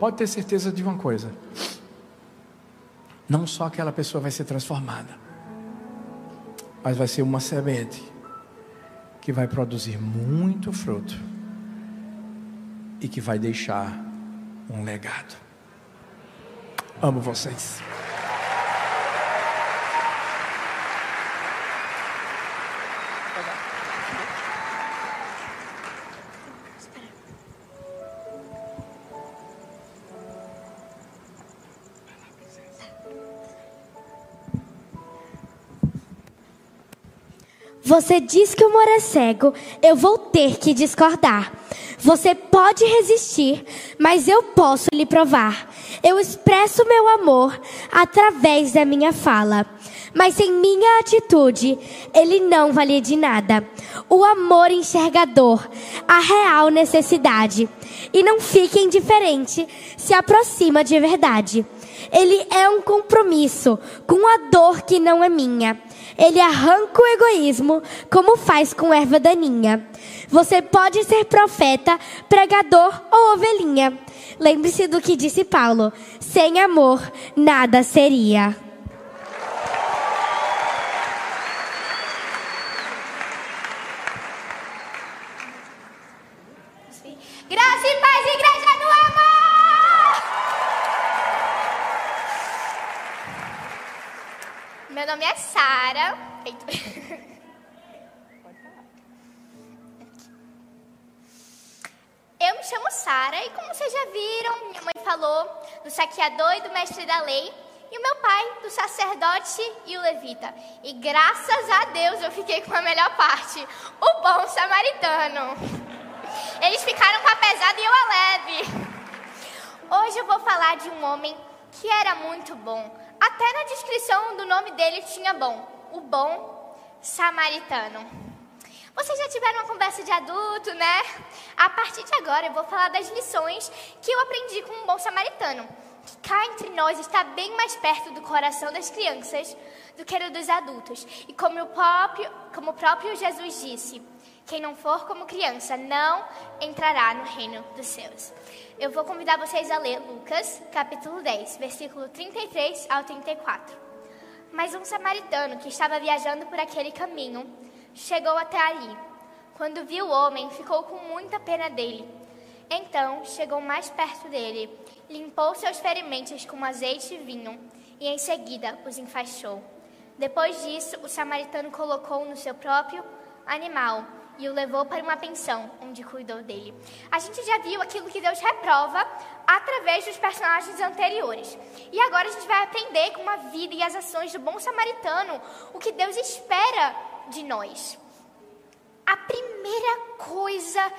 Speaker 4: pode ter certeza de uma coisa: não só aquela pessoa vai ser transformada, mas vai ser uma semente que vai produzir muito fruto e que vai deixar um legado. Amo vocês.
Speaker 1: Você diz que o amor é cego, eu vou ter que discordar. Você pode resistir, mas eu posso lhe provar. Eu expresso meu amor através da minha fala, mas sem minha atitude, ele não vale de nada. O amor enxergador, a real necessidade, e não fique indiferente, se aproxima de verdade. Ele é um compromisso com a dor que não é minha. Ele arranca o egoísmo como faz com erva daninha. Você pode ser profeta, pregador ou ovelhinha. Lembre-se do que disse Paulo: sem amor nada seria.
Speaker 5: Graça e paz, igreja do amor! Meu nome é Sara. Eu me chamo Sara e, como vocês já viram, minha mãe falou do saqueador e do mestre da lei, e o meu pai do sacerdote e o levita. E graças a Deus eu fiquei com a melhor parte, o bom samaritano. Eles ficaram com a pesada e eu a leve. Hoje eu vou falar de um homem que era muito bom. Até na descrição do nome dele tinha bom. O bom samaritano. Vocês já tiveram uma conversa de adulto, né? A partir de agora eu vou falar das lições que eu aprendi com um bom samaritano. Que cá entre nós está bem mais perto do coração das crianças do que do dos adultos. E como o próprio Jesus disse: quem não for como criança não entrará no reino dos céus. Eu vou convidar vocês a ler Lucas, capítulo 10, versículo 33 ao 34. Mas um samaritano que estava viajando por aquele caminho chegou até ali. Quando viu o homem, ficou com muita pena dele. Então chegou mais perto dele, limpou seus ferimentos com azeite e vinho e em seguida os enfaixou. Depois disso, o samaritano colocou no seu próprio animal e o levou para uma pensão, onde cuidou dele. A gente já viu aquilo que Deus reprova através dos personagens anteriores. E agora a gente vai aprender com a vida e as ações do bom samaritano o que Deus espera de nós. A primeira coisa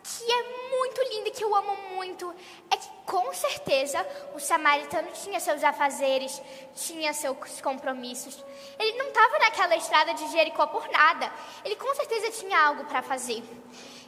Speaker 5: que é muito linda e que eu amo muito é que, com certeza, o samaritano tinha seus afazeres, tinha seus compromissos. Ele não estava naquela estrada de Jericó por nada. Ele com certeza tinha algo para fazer.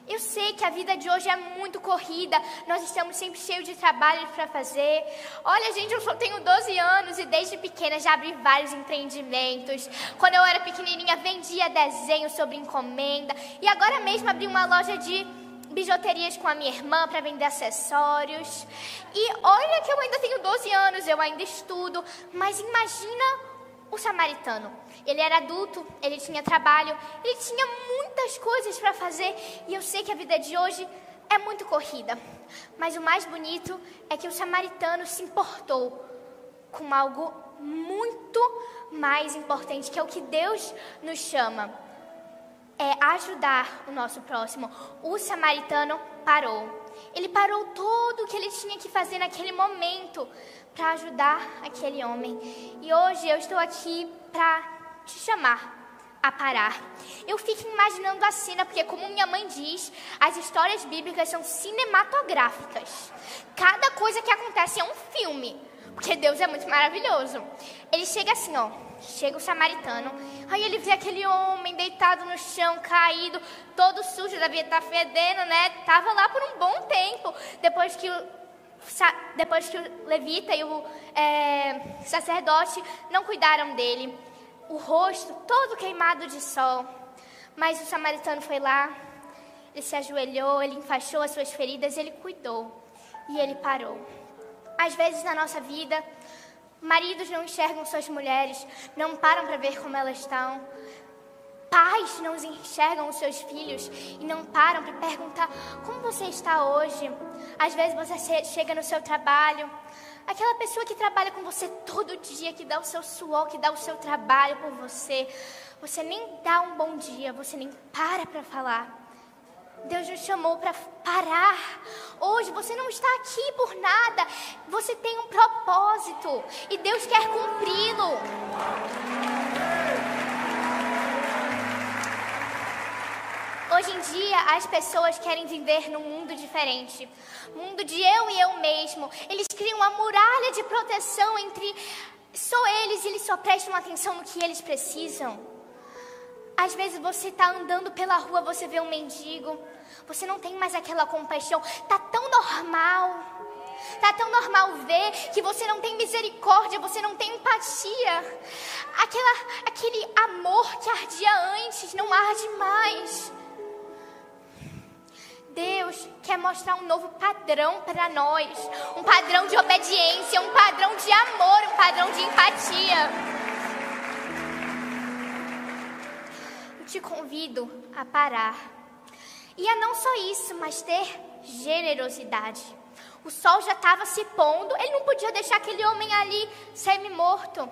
Speaker 5: Eu sei que a vida de hoje é muito corrida, nós estamos sempre cheios de trabalho para fazer. Olha, gente, eu só tenho 12 anos e desde pequena já abri vários empreendimentos. Quando eu era pequenininha, vendia desenhos sobre encomenda. E agora mesmo abri uma loja de bijuterias com a minha irmã para vender acessórios. E olha que eu ainda tenho 12 anos, eu ainda estudo. Mas imagina o samaritano. Ele era adulto, ele tinha trabalho, ele tinha muitas coisas para fazer. E eu sei que a vida de hoje é muito corrida. Mas o mais bonito é que o samaritano se importou com algo muito mais importante, que é o que Deus nos chama. É ajudar o nosso próximo. O samaritano parou. Ele parou tudo o que ele tinha que fazer naquele momento para ajudar aquele homem. E hoje eu estou aqui para te chamar a parar. Eu fico imaginando a cena, porque como minha mãe diz, as histórias bíblicas são cinematográficas. Cada coisa que acontece é um filme, porque Deus é muito maravilhoso. Ele chega assim, ó. Chega o samaritano, aí ele vê aquele homem deitado no chão, caído, todo sujo, devia estar fedendo, né? Tava lá por um bom tempo, depois que o levita e o sacerdote não cuidaram dele. O rosto todo queimado de sol. Mas o samaritano foi lá, ele se ajoelhou, ele enfaixou as suas feridas, ele cuidou e ele parou. Às vezes na nossa vida, maridos não enxergam suas mulheres, não param para ver como elas estão. Pais não enxergam os seus filhos e não param para perguntar como você está hoje. Às vezes você chega no seu trabalho, aquela pessoa que trabalha com você todo dia, que dá o seu suor, que dá o seu trabalho por você. Você nem dá um bom dia, você nem para falar. Deus nos chamou para parar. Hoje você não está aqui por nada. Você tem um propósito e Deus quer cumpri-lo. Hoje em dia as pessoas querem viver num mundo diferente. Mundo de eu e eu mesmo. Eles criam uma muralha de proteção entre só eles e eles só prestam atenção no que eles precisam. Às vezes você está andando pela rua, você vê um mendigo, você não tem mais aquela compaixão. Tá tão normal ver que você não tem misericórdia, você não tem empatia. Aquele amor que ardia antes não arde mais. Deus quer mostrar um novo padrão para nós, um padrão de obediência, um padrão de amor, um padrão de empatia. Te convido a parar. E a não só isso, mas ter generosidade. O sol já estava se pondo, ele não podia deixar aquele homem ali semi-morto.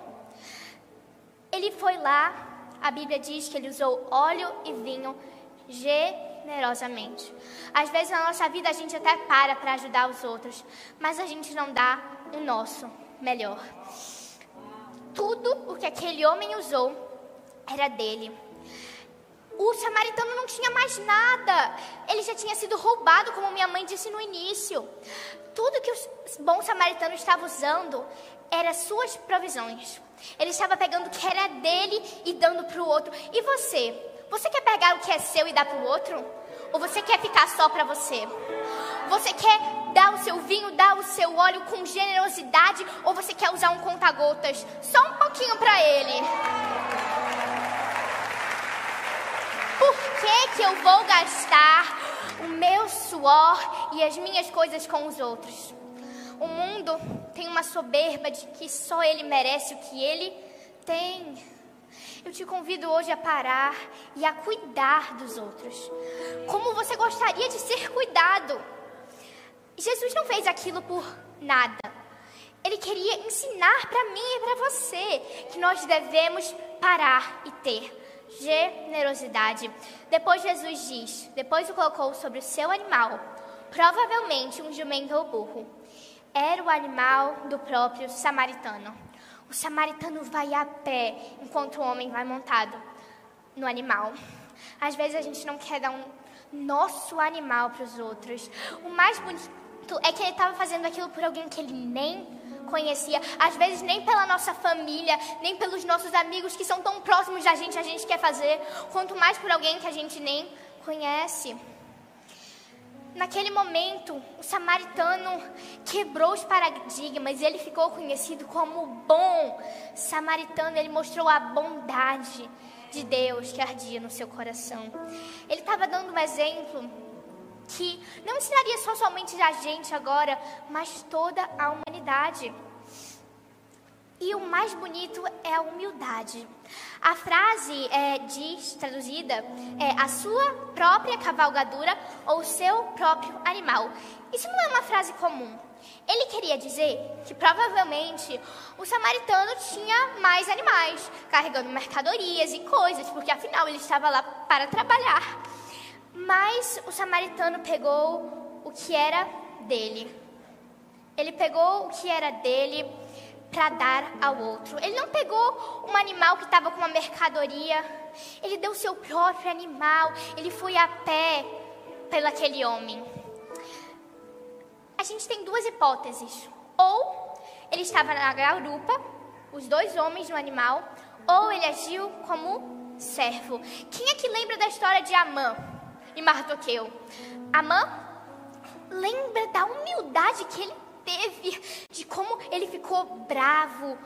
Speaker 5: Ele foi lá, a Bíblia diz que ele usou óleo e vinho generosamente. Às vezes na nossa vida a gente até para ajudar os outros, mas a gente não dá o nosso melhor. Tudo o que aquele homem usou era dele. O samaritano não tinha mais nada. Ele já tinha sido roubado, como minha mãe disse no início. Tudo que o bom samaritano estava usando era suas provisões. Ele estava pegando o que era dele e dando para o outro. E você? Você quer pegar o que é seu e dar para o outro? Ou você quer ficar só para você? Você quer dar o seu vinho, dar o seu óleo com generosidade? Ou você quer usar um conta-gotas? Só um pouquinho para ele. Por que eu vou gastar o meu suor e as minhas coisas com os outros? O mundo tem uma soberba de que só ele merece o que ele tem. Eu te convido hoje a parar e a cuidar dos outros. Como você gostaria de ser cuidado? Jesus não fez aquilo por nada. Ele queria ensinar para mim e para você que nós devemos parar e ter generosidade. Depois Jesus diz, depois o colocou sobre o seu animal, provavelmente um jumento ou burro. Era o animal do próprio samaritano. O samaritano vai a pé, enquanto o homem vai montado no animal. Às vezes a gente não quer dar um nosso animal para os outros. O mais bonito é que ele estava fazendo aquilo por alguém que ele nem conhecia, às vezes nem pela nossa família, nem pelos nossos amigos que são tão próximos da gente, a gente quer fazer, quanto mais por alguém que a gente nem conhece. naquele momento, o samaritano quebrou os paradigmas e ele ficou conhecido como o bom samaritano. Ele mostrou a bondade de Deus que ardia no seu coração. Ele estava dando um exemplo que não ensinaria somente a gente agora, mas toda a humanidade. E o mais bonito é a humildade. A frase traduzida, a sua própria cavalgadura ou seu próprio animal. Isso não é uma frase comum. Ele queria dizer que provavelmente o samaritano tinha mais animais, carregando mercadorias e coisas, porque afinal ele estava lá para trabalhar. Mas o samaritano pegou o que era dele. Ele pegou o que era dele para dar ao outro. Ele não pegou um animal que estava com uma mercadoria. Ele deu o seu próprio animal. Ele foi a pé pelaquele homem. A gente tem duas hipóteses. Ou ele estava na garupa, os dois homens no animal, ou ele agiu como servo. Quem é que lembra da história de Amã e Mardoqueu? Amã lembra da humildade que ele teve, de como ele ficou bravo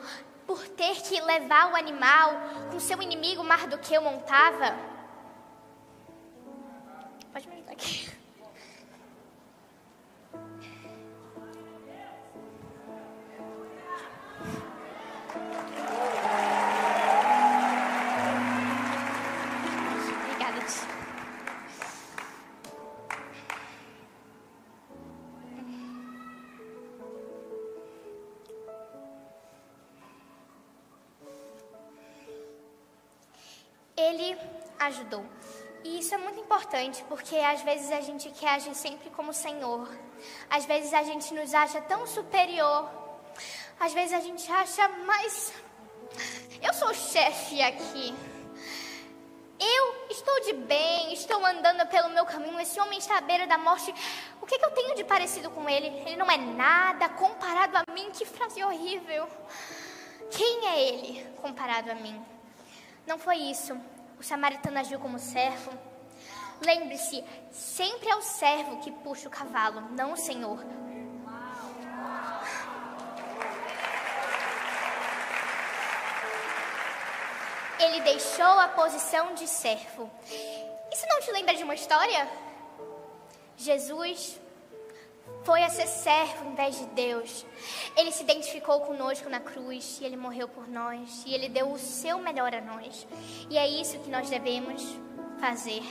Speaker 5: por ter que levar o animal com seu inimigo Mardoqueu montava. Pode me ajudar aqui. Obrigada, tia. Ele ajudou. E isso é muito importante, porque às vezes a gente quer agir sempre como Senhor. Às vezes a gente nos acha tão superior. Às vezes a gente acha, mas eu sou o chefe aqui. Eu estou de bem, estou andando pelo meu caminho. Esse homem está à beira da morte. O que eu tenho de parecido com ele? Ele não é nada comparado a mim. Que frase horrível. Quem é ele comparado a mim? Não foi isso. O samaritano agiu como servo. Lembre-se, sempre é o servo que puxa o cavalo, não o Senhor. Ele deixou a posição de servo. Isso não te lembra de uma história? Jesus foi a ser servo em vez de Deus. Ele se identificou conosco na cruz e ele morreu por nós e ele deu o seu melhor a nós. E é isso que nós devemos fazer.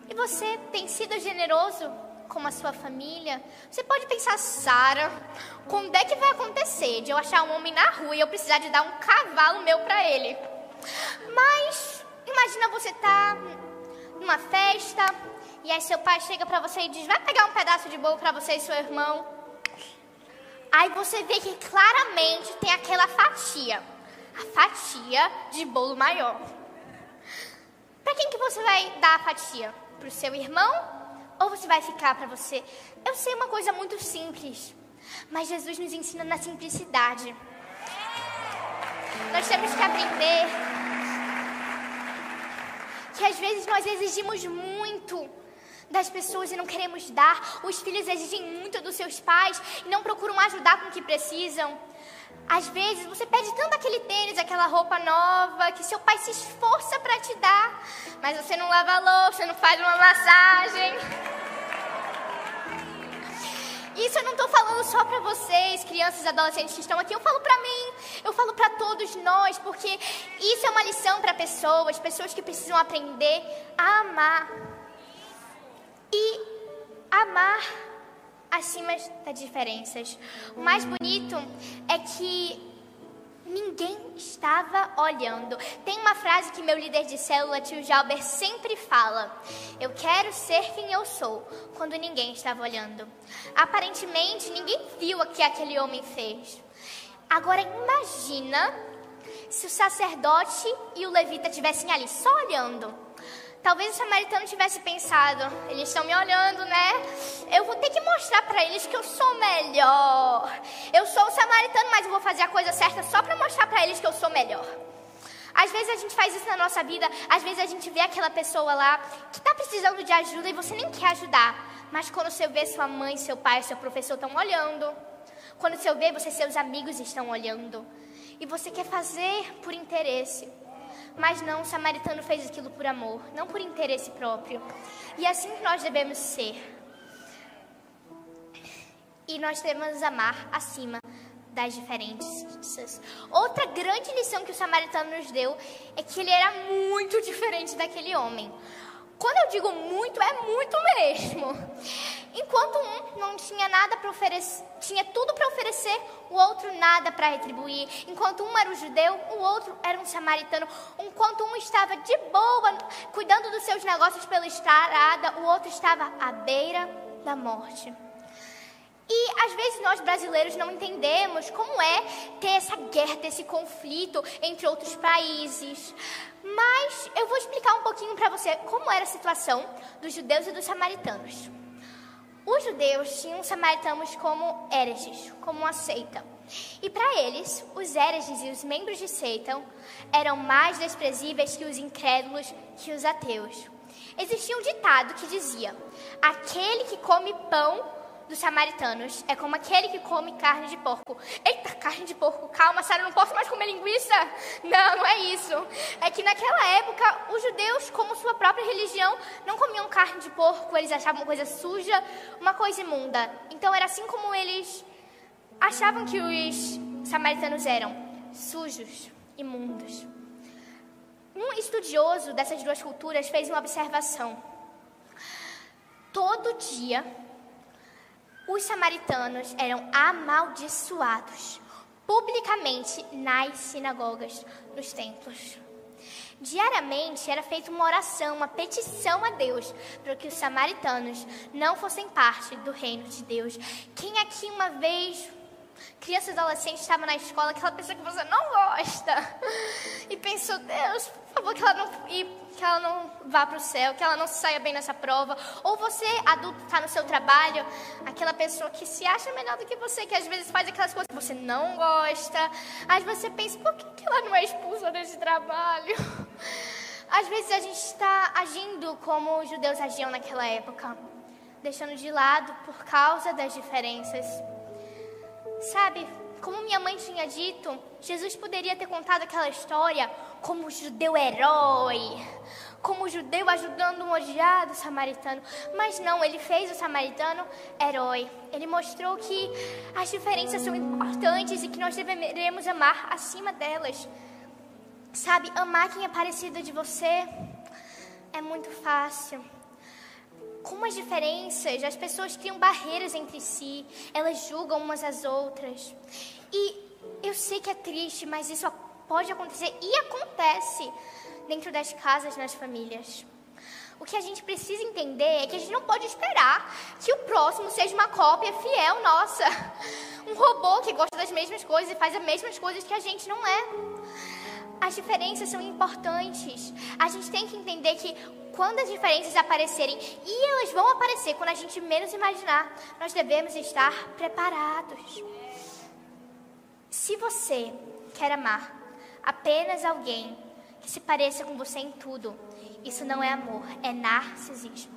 Speaker 5: E você tem sido generoso com a sua família? Você pode pensar, Sara, quando é que vai acontecer de eu achar um homem na rua e eu precisar de dar um cavalo meu para ele? Mas imagina você tá numa festa e aí seu pai chega pra você e diz, vai pegar um pedaço de bolo pra você e seu irmão. Aí você vê que claramente tem aquela fatia. A fatia de bolo maior. Pra quem que você vai dar a fatia? Pro seu irmão? Ou você vai ficar pra você? Eu sei uma coisa muito simples. Mas Jesus nos ensina na simplicidade. Nós temos que aprender que às vezes nós exigimos muito das pessoas e não queremos dar. Os filhos exigem muito dos seus pais e não procuram ajudar com o que precisam. Às vezes você pede tanto aquele tênis, aquela roupa nova, que seu pai se esforça para te dar, mas você não lava a louça, não faz uma massagem. Isso eu não estou falando só para vocês, crianças e adolescentes que estão aqui. Eu falo para mim, eu falo para todos nós, porque isso é uma lição para pessoas que precisam aprender a amar. E amar acima das diferenças. O mais bonito é que ninguém estava olhando. Tem uma frase que meu líder de célula, tio Jalber, sempre fala. Eu quero ser quem eu sou, quando ninguém estava olhando. Aparentemente, ninguém viu o que aquele homem fez. Agora, imagina se o sacerdote e o levita estivessem ali, só olhando. Talvez o samaritano tivesse pensado, eles estão me olhando, né? Eu vou ter que mostrar para eles que eu sou melhor. Eu sou um samaritano, mas eu vou fazer a coisa certa só para mostrar para eles que eu sou melhor. Às vezes a gente faz isso na nossa vida, às vezes a gente vê aquela pessoa lá que está precisando de ajuda e você nem quer ajudar. Mas quando você vê sua mãe, seu pai, seu professor estão olhando. Quando você vê, seus amigos estão olhando. E você quer fazer por interesse. Mas não, o samaritano fez aquilo por amor, não por interesse próprio. E é assim que nós devemos ser. E nós devemos amar acima das diferenças. Outra grande lição que o samaritano nos deu é que ele era muito diferente daquele homem. Quando eu digo muito, é muito mesmo. Enquanto um não tinha nada para oferecer, tinha tudo para oferecer, o outro nada para retribuir. Enquanto um era um judeu, o outro era um samaritano. Enquanto um estava de boa, cuidando dos seus negócios pela estrada, o outro estava à beira da morte. E às vezes nós brasileiros não entendemos como é ter essa guerra, ter esse conflito entre outros países. Mas eu vou explicar um pouquinho para você como era a situação dos judeus e dos samaritanos. Os judeus tinham os samaritanos como hereges, como uma seita. E para eles, os hereges e os membros de seita eram mais desprezíveis que os incrédulos, que os ateus. Existia um ditado que dizia: aquele que come pão dos samaritanos é como aquele que come carne de porco. Eita, carne de porco, calma, Sara, eu não posso mais comer linguiça? Não, não é isso. É que naquela época, os judeus, como sua própria religião, não comiam carne de porco, eles achavam uma coisa suja, uma coisa imunda. Então era assim como eles achavam que os samaritanos eram sujos, imundos. Um estudioso dessas duas culturas fez uma observação. Todo dia, os samaritanos eram amaldiçoados publicamente nas sinagogas, nos templos. Diariamente era feita uma oração, uma petição a Deus para que os samaritanos não fossem parte do reino de Deus. Quem aqui uma vez, criança e adolescente, estava na escola, aquela pessoa que você não gosta, e pensou: Deus, por favor, que ela não vá para o céu, que ela não saia bem nessa prova. Ou você, adulto, está no seu trabalho, aquela pessoa que se acha melhor do que você, que às vezes faz aquelas coisas que você não gosta. Aí você pensa: por que ela não é expulsa desse trabalho? Às vezes a gente está agindo como os judeus agiam naquela época, deixando de lado por causa das diferenças. Sabe, como minha mãe tinha dito, Jesus poderia ter contado aquela história como o judeu herói, como o judeu ajudando um odiado samaritano. Mas não, ele fez o samaritano herói. Ele mostrou que as diferenças são importantes e que nós deveremos amar acima delas. Sabe, amar quem é parecido de você é muito fácil. Com as diferenças, as pessoas criam barreiras entre si, elas julgam umas às outras. E eu sei que é triste, mas isso pode acontecer e acontece dentro das casas, nas famílias. O que a gente precisa entender é que a gente não pode esperar que o próximo seja uma cópia fiel nossa. Um robô que gosta das mesmas coisas e faz as mesmas coisas que a gente não é. As diferenças são importantes. A gente tem que entender que quando as diferenças aparecerem, e elas vão aparecer quando a gente menos imaginar, nós devemos estar preparados. Se você quer amar apenas alguém que se pareça com você em tudo, isso não é amor, é narcisismo.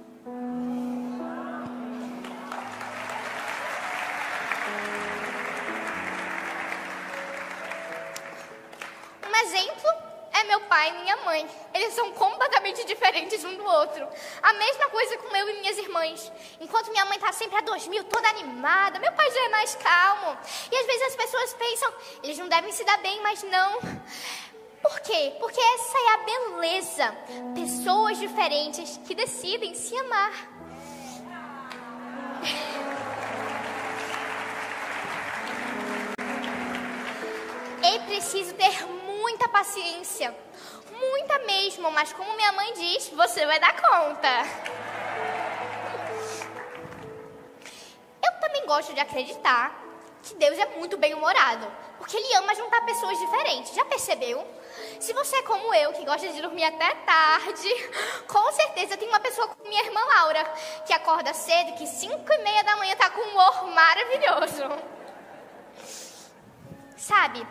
Speaker 5: Um exemplo é meu pai e minha mãe. Eles são completamente diferentes um do outro. A mesma coisa com eu e minhas irmãs. Enquanto minha mãe está sempre a 2000, toda animada, meu pai já é mais calmo. E às vezes as pessoas pensam: eles não devem se dar bem, mas não. Por quê? Porque essa é a beleza. Pessoas diferentes que decidem se amar. É preciso ter muita paciência, muita mesmo, mas como minha mãe diz, você vai dar conta. Eu também gosto de acreditar que Deus é muito bem-humorado, porque Ele ama juntar pessoas diferentes, já percebeu? Se você é como eu, que gosta de dormir até tarde, com certeza tem uma pessoa como minha irmã Laura, que acorda cedo, que 5:30 da manhã tá com um humor maravilhoso. Sabe,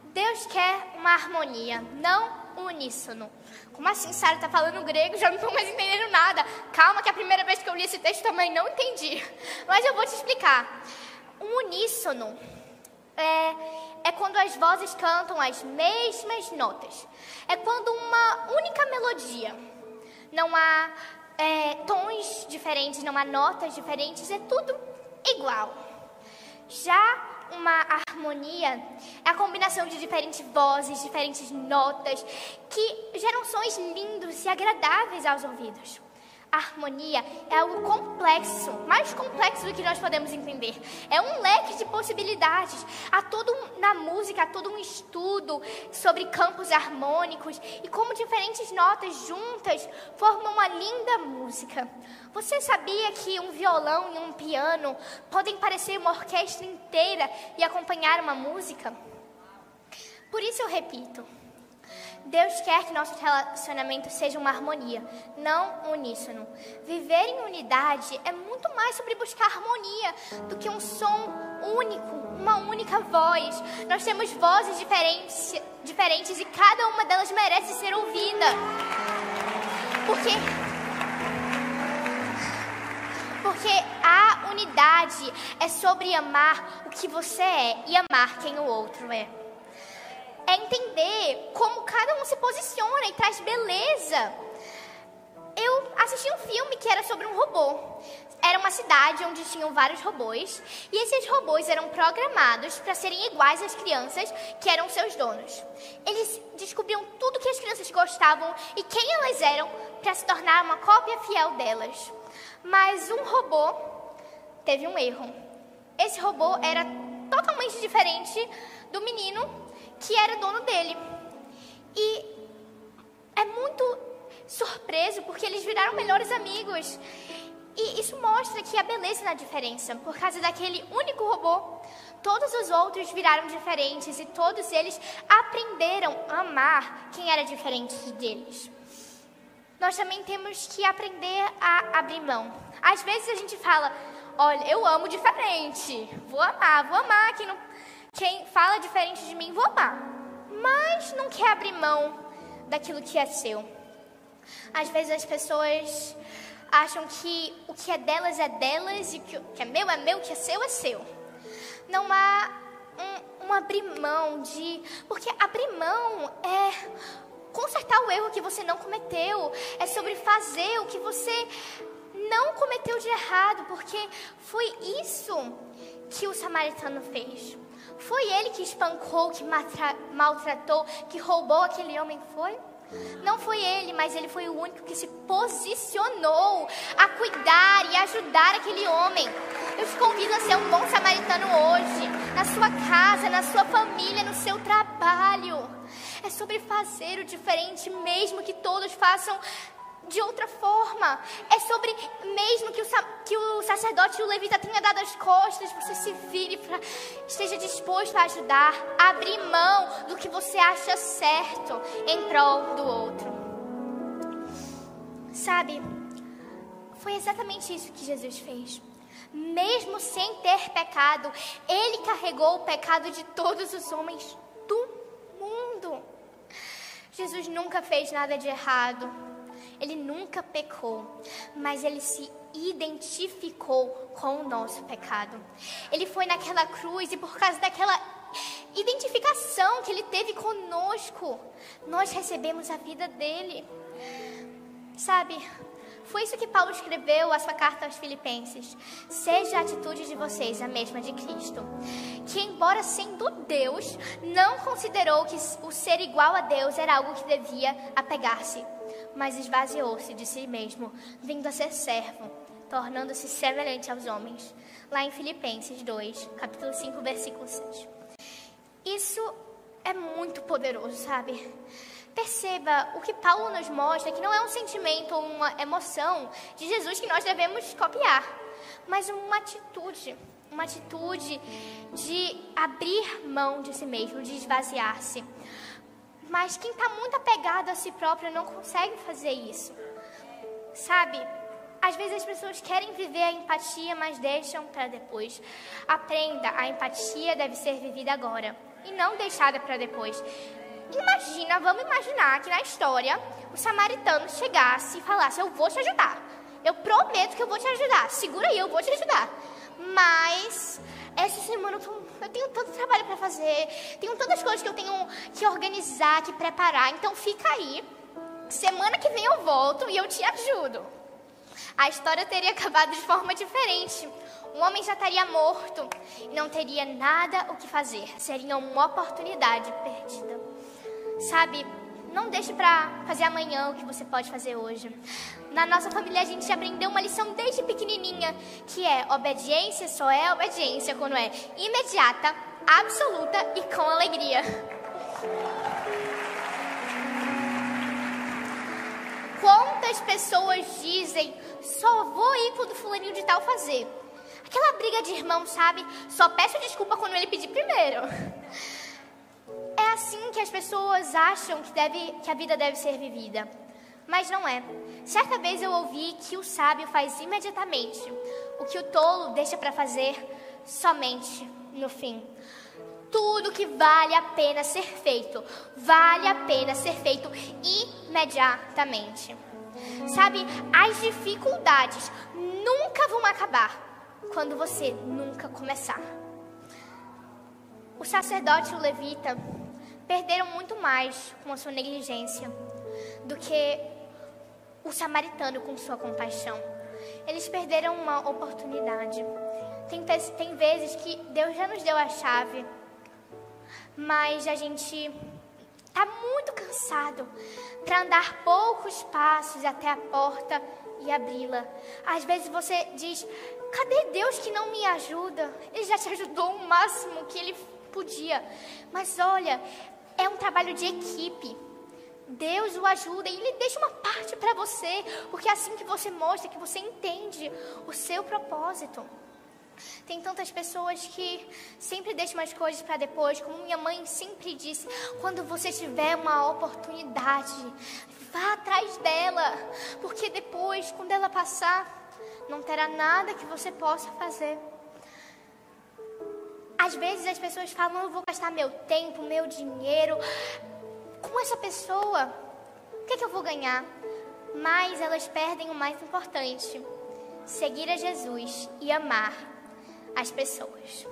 Speaker 5: Deus quer uma harmonia, não um uníssono. Como assim, Sara tá falando grego? Já não tô mais entendendo nada. Calma, que a primeira vez que eu li esse texto também não entendi. Mas eu vou te explicar. Um uníssono é quando as vozes cantam as mesmas notas. É quando uma única melodia. Não há tons diferentes, não há notas diferentes, é tudo igual. Já uma harmonia é a combinação de diferentes vozes, diferentes notas, que geram sons lindos e agradáveis aos ouvidos. A harmonia é algo complexo, mais complexo do que nós podemos entender. É um leque de possibilidades. Na música, há todo um estudo sobre campos harmônicos e como diferentes notas juntas formam uma linda música. Você sabia que um violão e um piano podem parecer uma orquestra inteira e acompanhar uma música? Por isso eu repito. Deus quer que nosso relacionamento seja uma harmonia, não um uníssono. Viver em unidade é muito mais sobre buscar harmonia do que um som único, uma única voz. Nós temos vozes diferentes e cada uma delas merece ser ouvida. Porque a unidade é sobre amar o que você é e amar quem o outro é. É entender como cada um se posiciona e traz beleza. Eu assisti um filme que era sobre um robô. Era uma cidade onde tinham vários robôs. E esses robôs eram programados para serem iguais às crianças que eram seus donos. Eles descobriam tudo que as crianças gostavam e quem elas eram para se tornar uma cópia fiel delas. Mas um robô teve um erro. Esse robô era totalmente diferente do menino que era dono dele. E é muito surpreso porque eles viraram melhores amigos. E isso mostra que há beleza na diferença. Por causa daquele único robô, todos os outros viraram diferentes e todos eles aprenderam a amar quem era diferente deles. Nós também temos que aprender a abrir mão. Às vezes a gente fala, olha, eu amo diferente, vou amar quem fala diferente de mim, vou amar. Mas não quer abrir mão daquilo que é seu. Às vezes as pessoas acham que o que é delas e o que é meu, o que é seu é seu. Não há um abrir mão porque abrir mão é consertar o erro que você não cometeu. É sobre fazer o que você não cometeu de errado, porque foi isso que o samaritano fez. Foi ele que espancou, que maltratou, que roubou aquele homem, foi? Não foi ele, mas ele foi o único que se posicionou a cuidar e ajudar aquele homem. Eu te convido a ser um bom samaritano hoje, na sua casa, na sua família, no seu trabalho. É sobre fazer o diferente, mesmo que todos façam de outra forma. É sobre, mesmo que o sacerdote e o levita tenha dado as costas, você se vire, esteja disposto a ajudar, a abrir mão do que você acha certo em prol do outro. Sabe, foi exatamente isso que Jesus fez. Mesmo sem ter pecado, Ele carregou o pecado de todos os homens do mundo. Jesus nunca fez nada de errado. Ele nunca pecou, mas Ele se identificou com o nosso pecado. Ele foi naquela cruz e por causa daquela identificação que Ele teve conosco, nós recebemos a vida dEle. Sabe, foi isso que Paulo escreveu a sua carta aos Filipenses. Seja a atitude de vocês a mesma de Cristo, que embora sendo Deus, não considerou que o ser igual a Deus era algo que devia apegar-se, mas esvaziou-se de si mesmo, vindo a ser servo, tornando-se semelhante aos homens. Lá em Filipenses 2, capítulo 5, versículo 6. Isso é muito poderoso, sabe? Perceba, o que Paulo nos mostra que não é um sentimento ou uma emoção de Jesus que nós devemos copiar, mas uma atitude de abrir mão de si mesmo, de esvaziar-se. Mas quem está muito apegado a si próprio não consegue fazer isso. Sabe, às vezes as pessoas querem viver a empatia, mas deixam para depois. Aprenda, a empatia deve ser vivida agora e não deixada para depois. Vamos imaginar que na história o samaritano chegasse e falasse: eu vou te ajudar, eu prometo que eu vou te ajudar, segura aí, eu vou te ajudar. Mas essa semana eu tenho tanto trabalho para fazer, tenho tantas coisas que eu tenho que organizar, que preparar, então fica aí, semana que vem eu volto e eu te ajudo. A história teria acabado de forma diferente. Um homem já estaria morto e não teria nada o que fazer. Seria uma oportunidade perdida. Sabe, não deixe para fazer amanhã o que você pode fazer hoje. Na nossa família a gente aprendeu uma lição desde pequenininha, que é: obediência só é obediência quando é imediata, absoluta e com alegria. Quantas pessoas dizem: só vou ir quando fulaninho de tal fazer? Aquela briga de irmão, sabe? Só peço desculpa quando ele pedir primeiro. É assim que as pessoas acham que a vida deve ser vivida. Mas não é. Certa vez eu ouvi que o sábio faz imediatamente o que o tolo deixa para fazer somente no fim. Tudo que vale a pena ser feito, vale a pena ser feito imediatamente. Sabe, as dificuldades nunca vão acabar quando você nunca começar. O sacerdote e o levita perderam muito mais com a sua negligência do que o samaritano com sua compaixão. Eles perderam uma oportunidade. Tem vezes que Deus já nos deu a chave, mas a gente está muito cansado para andar poucos passos até a porta e abri-la. Às vezes você diz: cadê Deus que não me ajuda? Ele já te ajudou o máximo que Ele podia. Mas olha, é um trabalho de equipe. Deus o ajuda e Ele deixa uma parte para você, porque é assim que você mostra que você entende o seu propósito. Tem tantas pessoas que sempre deixam as coisas para depois, como minha mãe sempre disse: quando você tiver uma oportunidade, vá atrás dela, porque depois, quando ela passar, não terá nada que você possa fazer. Às vezes as pessoas falam: eu vou gastar meu tempo, meu dinheiro com essa pessoa, o que eu vou ganhar? Mas elas perdem o mais importante: seguir a Jesus e amar as pessoas.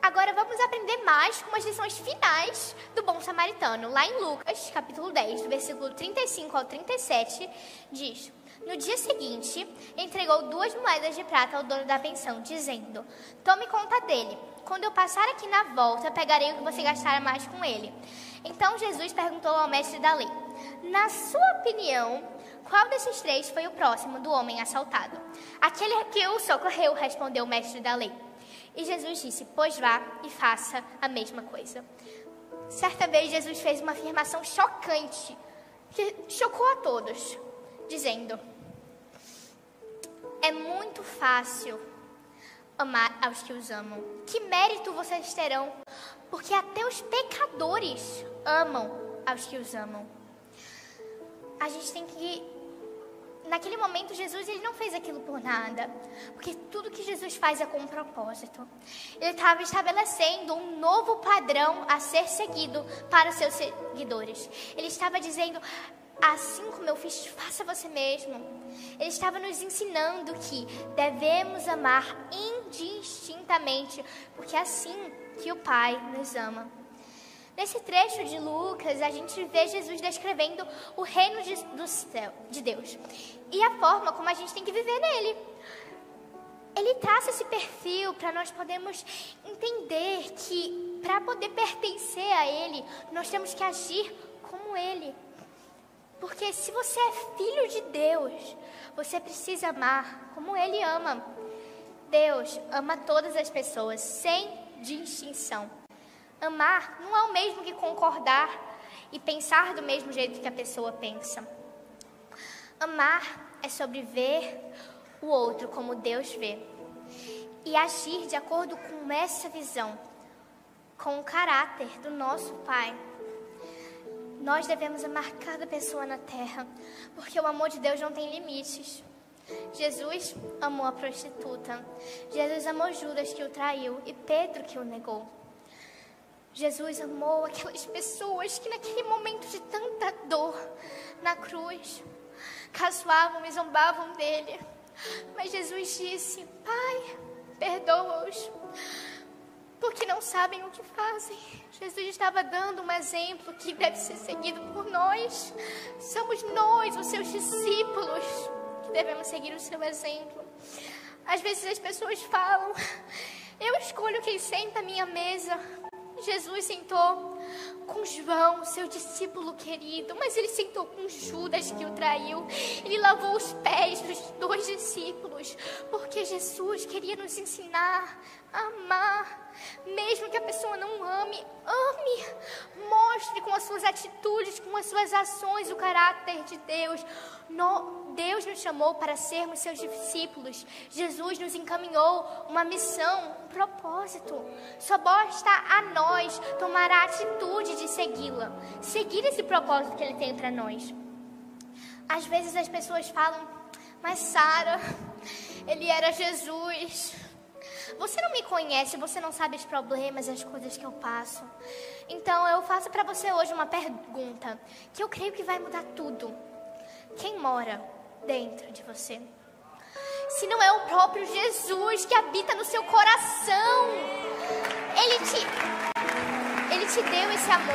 Speaker 5: Agora vamos aprender mais com as lições finais do bom samaritano. Lá em Lucas, capítulo 10, do versículo 35 ao 37, diz: no dia seguinte, entregou 2 moedas de prata ao dono da pensão, dizendo: tome conta dele. Quando eu passar aqui na volta, pegarei o que você gastar mais com ele. Então Jesus perguntou ao mestre da lei: na sua opinião, qual desses 3 foi o próximo do homem assaltado? Aquele que o socorreu, respondeu o mestre da lei. E Jesus disse: pois vá e faça a mesma coisa. Certa vez Jesus fez uma afirmação chocante, que chocou a todos, dizendo: é muito fácil amar aos que os amam. Que mérito vocês terão, porque até os pecadores amam aos que os amam. A gente tem que... Naquele momento, Jesus ele não fez aquilo por nada, porque tudo que Jesus faz é com um propósito. Ele estava estabelecendo um novo padrão a ser seguido para os seus seguidores. Ele estava dizendo: assim como eu fiz, faça você mesmo. Ele estava nos ensinando que devemos amar indistintamente, porque é assim que o Pai nos ama. Nesse trecho de Lucas, a gente vê Jesus descrevendo o reino do céu, de Deus, e a forma como a gente tem que viver nele. Ele traça esse perfil para nós podermos entender que, para poder pertencer a Ele, nós temos que agir como Ele. Porque se você é filho de Deus, você precisa amar como Ele ama. Deus ama todas as pessoas, sem distinção. Amar não é o mesmo que concordar e pensar do mesmo jeito que a pessoa pensa. Amar é sobre ver o outro como Deus vê e agir de acordo com essa visão, com o caráter do nosso Pai. Nós devemos amar cada pessoa na terra, porque o amor de Deus não tem limites. Jesus amou a prostituta, Jesus amou Judas que o traiu e Pedro que o negou. Jesus amou aquelas pessoas que naquele momento de tanta dor na cruz caçoavam e zombavam dele. Mas Jesus disse: Pai, perdoa-os, porque não sabem o que fazem. Jesus estava dando um exemplo que deve ser seguido por nós. Somos nós, os seus discípulos, que devemos seguir o seu exemplo. Às vezes as pessoas falam: eu escolho quem senta à minha mesa. Jesus sentou com João, seu discípulo querido, mas ele sentou com Judas, que o traiu. Ele lavou os pés dos 2 discípulos, porque Jesus queria nos ensinar a amar. Mesmo que a pessoa não ame, ame. Mostre com as suas atitudes, com as suas ações, o caráter de Deus. Deus nos chamou para sermos seus discípulos. Jesus nos encaminhou uma missão, um propósito. Só basta a nós tomar a atitude de segui-la, seguir esse propósito que Ele tem para nós. Às vezes as pessoas falam: mas Sara, ele era Jesus. Você não me conhece, você não sabe os problemas e as coisas que eu passo. Então eu faço para você hoje uma pergunta que eu creio que vai mudar tudo. Quem mora dentro de você? Se não é o próprio Jesus que habita no seu coração. Ele te deu esse amor.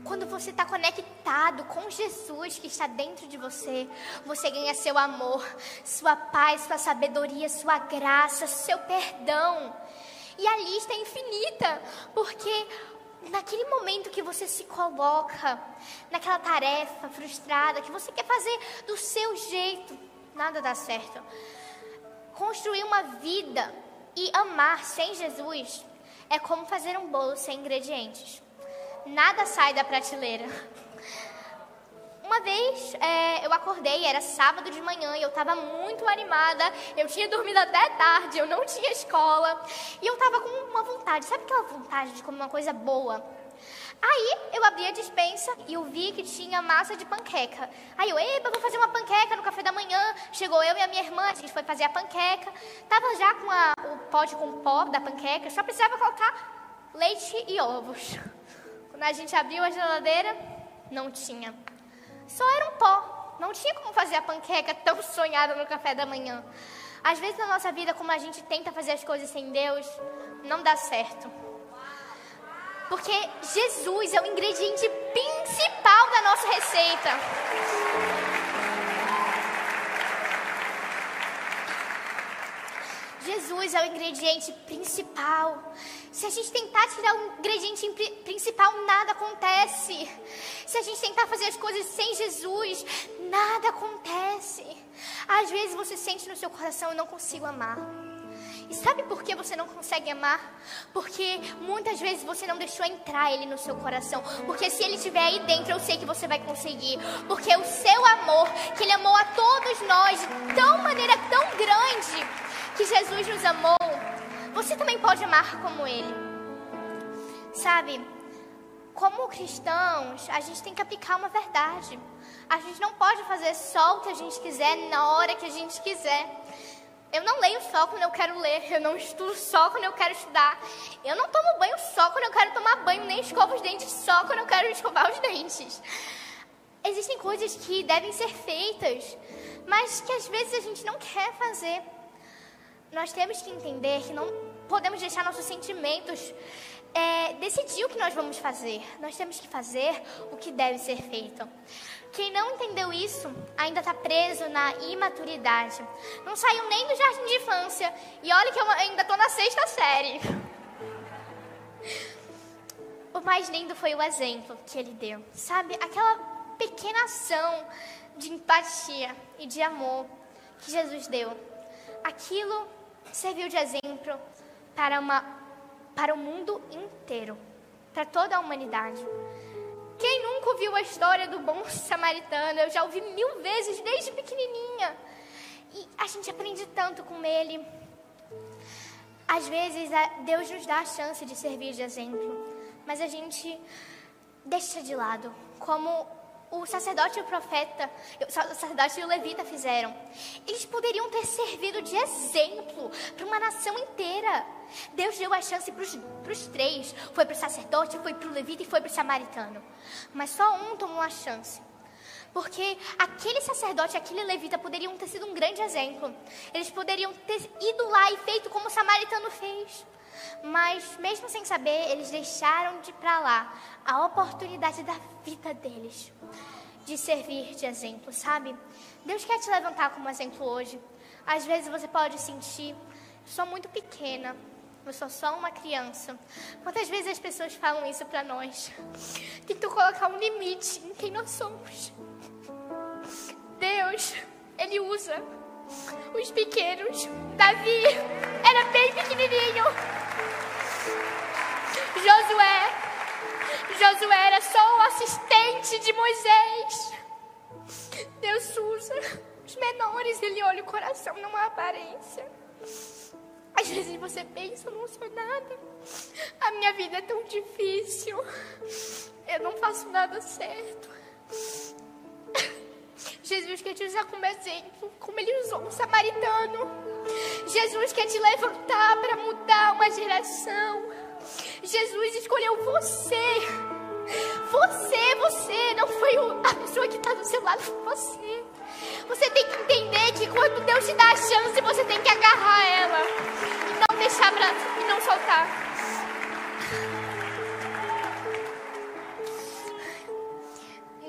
Speaker 5: Quando você está conectado com Jesus que está dentro de você, você ganha seu amor, sua paz, sua sabedoria, sua graça, seu perdão. E a lista é infinita, porque naquele momento que você se coloca naquela tarefa frustrada, que você quer fazer do seu jeito, nada dá certo. Construir uma vida e amar sem Jesus é como fazer um bolo sem ingredientes. Nada sai da prateleira. Uma vez eu acordei, era sábado de manhã e eu estava muito animada. Eu tinha dormido até tarde, eu não tinha escola. E eu estava com uma vontade, sabe aquela vontade de comer uma coisa boa? Aí eu abri a despensa e eu vi que tinha massa de panqueca. Aí eu, epa, vou fazer uma panqueca no café da manhã. Chegou eu e a minha irmã, a gente foi fazer a panqueca. Tava já com o pote com o pó da panqueca, só precisava colocar leite e ovos. Quando a gente abriu a geladeira, não tinha. Só era um pó. Não tinha como fazer a panqueca tão sonhada no café da manhã. Às vezes na nossa vida, como a gente tenta fazer as coisas sem Deus, não dá certo. Porque Jesus é o ingrediente principal da nossa receita. Jesus é o ingrediente principal. Se a gente tentar tirar o ingrediente principal, nada acontece. Se a gente tentar fazer as coisas sem Jesus, nada acontece. Às vezes você sente no seu coração: eu não consigo amar. E sabe por que você não consegue amar? Porque muitas vezes você não deixou entrar Ele no seu coração. Porque se Ele estiver aí dentro, eu sei que você vai conseguir. Porque o seu amor, que Ele amou a todos nós de maneira tão grande, que Jesus nos amou, você também pode amar como Ele. Sabe, como cristãos, a gente tem que aplicar uma verdade. A gente não pode fazer só o que a gente quiser, na hora que a gente quiser. Eu não leio só quando eu quero ler, eu não estudo só quando eu quero estudar. Eu não tomo banho só quando eu quero tomar banho, nem escovo os dentes só quando eu quero escovar os dentes. Existem coisas que devem ser feitas, mas que às vezes a gente não quer fazer. Nós temos que entender que não podemos deixar nossos sentimentos decidir o que nós vamos fazer. Nós temos que fazer o que deve ser feito. Quem não entendeu isso ainda está preso na imaturidade. Não saiu nem do jardim de infância. E olha que eu ainda estou na 6ª série. O mais lindo foi o exemplo que ele deu. Sabe, aquela pequena ação de empatia e de amor que Jesus deu. Aquilo serviu de exemplo para o mundo inteiro, para toda a humanidade. Quem nunca ouviu a história do bom samaritano? Eu já ouvi 1000 vezes desde pequenininha. E a gente aprende tanto com ele. Às vezes Deus nos dá a chance de servir de exemplo, mas a gente deixa de lado, como o sacerdote e o profeta, o sacerdote e o levita fizeram. Eles poderiam ter servido de exemplo para uma nação inteira. Deus deu a chance para os três. Foi para o sacerdote, foi para o levita e foi para o samaritano. Mas só um tomou a chance. Porque aquele sacerdote e aquele levita poderiam ter sido um grande exemplo. Eles poderiam ter ido lá e feito como o samaritano fez. Mas mesmo sem saber, eles deixaram de ir para lá a oportunidade da vida deles de servir de exemplo, sabe? Deus quer te levantar como exemplo hoje. Às vezes você pode sentir, eu sou muito pequena, eu sou só uma criança. Quantas vezes as pessoas falam isso para nós? Tentam colocar um limite em quem nós somos. Deus, Ele usa os pequenos. Davi era bem pequenininho. Josué era só o assistente de Moisés. Deus usa os menores, Ele olha o coração, não a aparência. Às vezes você pensa, eu não sou nada, a minha vida é tão difícil, eu não faço nada certo. Jesus quer te usar como exemplo, como Ele usou um samaritano. Jesus quer te levantar para mudar uma geração. Jesus escolheu você. Você não foi a pessoa que está do seu lado, foi você. Você tem que entender que quando Deus te dá a chance, você tem que agarrar ela e não deixar e não soltar.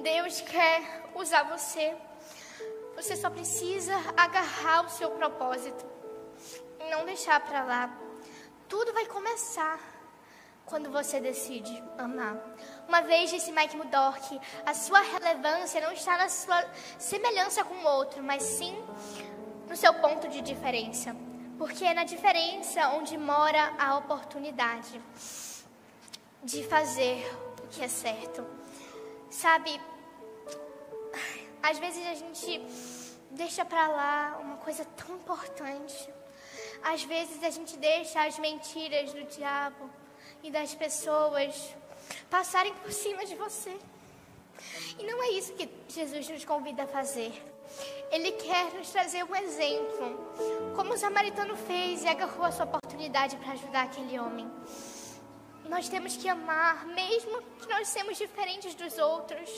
Speaker 5: Deus quer usar você. Você só precisa agarrar o seu propósito e não deixar para lá. Tudo vai começar quando você decide amar. Uma vez disse Mike Murdock, a sua relevância não está na sua semelhança com o outro, mas sim no seu ponto de diferença. Porque é na diferença onde mora a oportunidade de fazer o que é certo. Sabe, às vezes a gente deixa pra lá uma coisa tão importante. Às vezes a gente deixa as mentiras do diabo e das pessoas passarem por cima de você. E não é isso que Jesus nos convida a fazer. Ele quer nos trazer um exemplo, como o samaritano fez e agarrou a sua oportunidade para ajudar aquele homem. Nós temos que amar, mesmo que nós sejamos diferentes dos outros.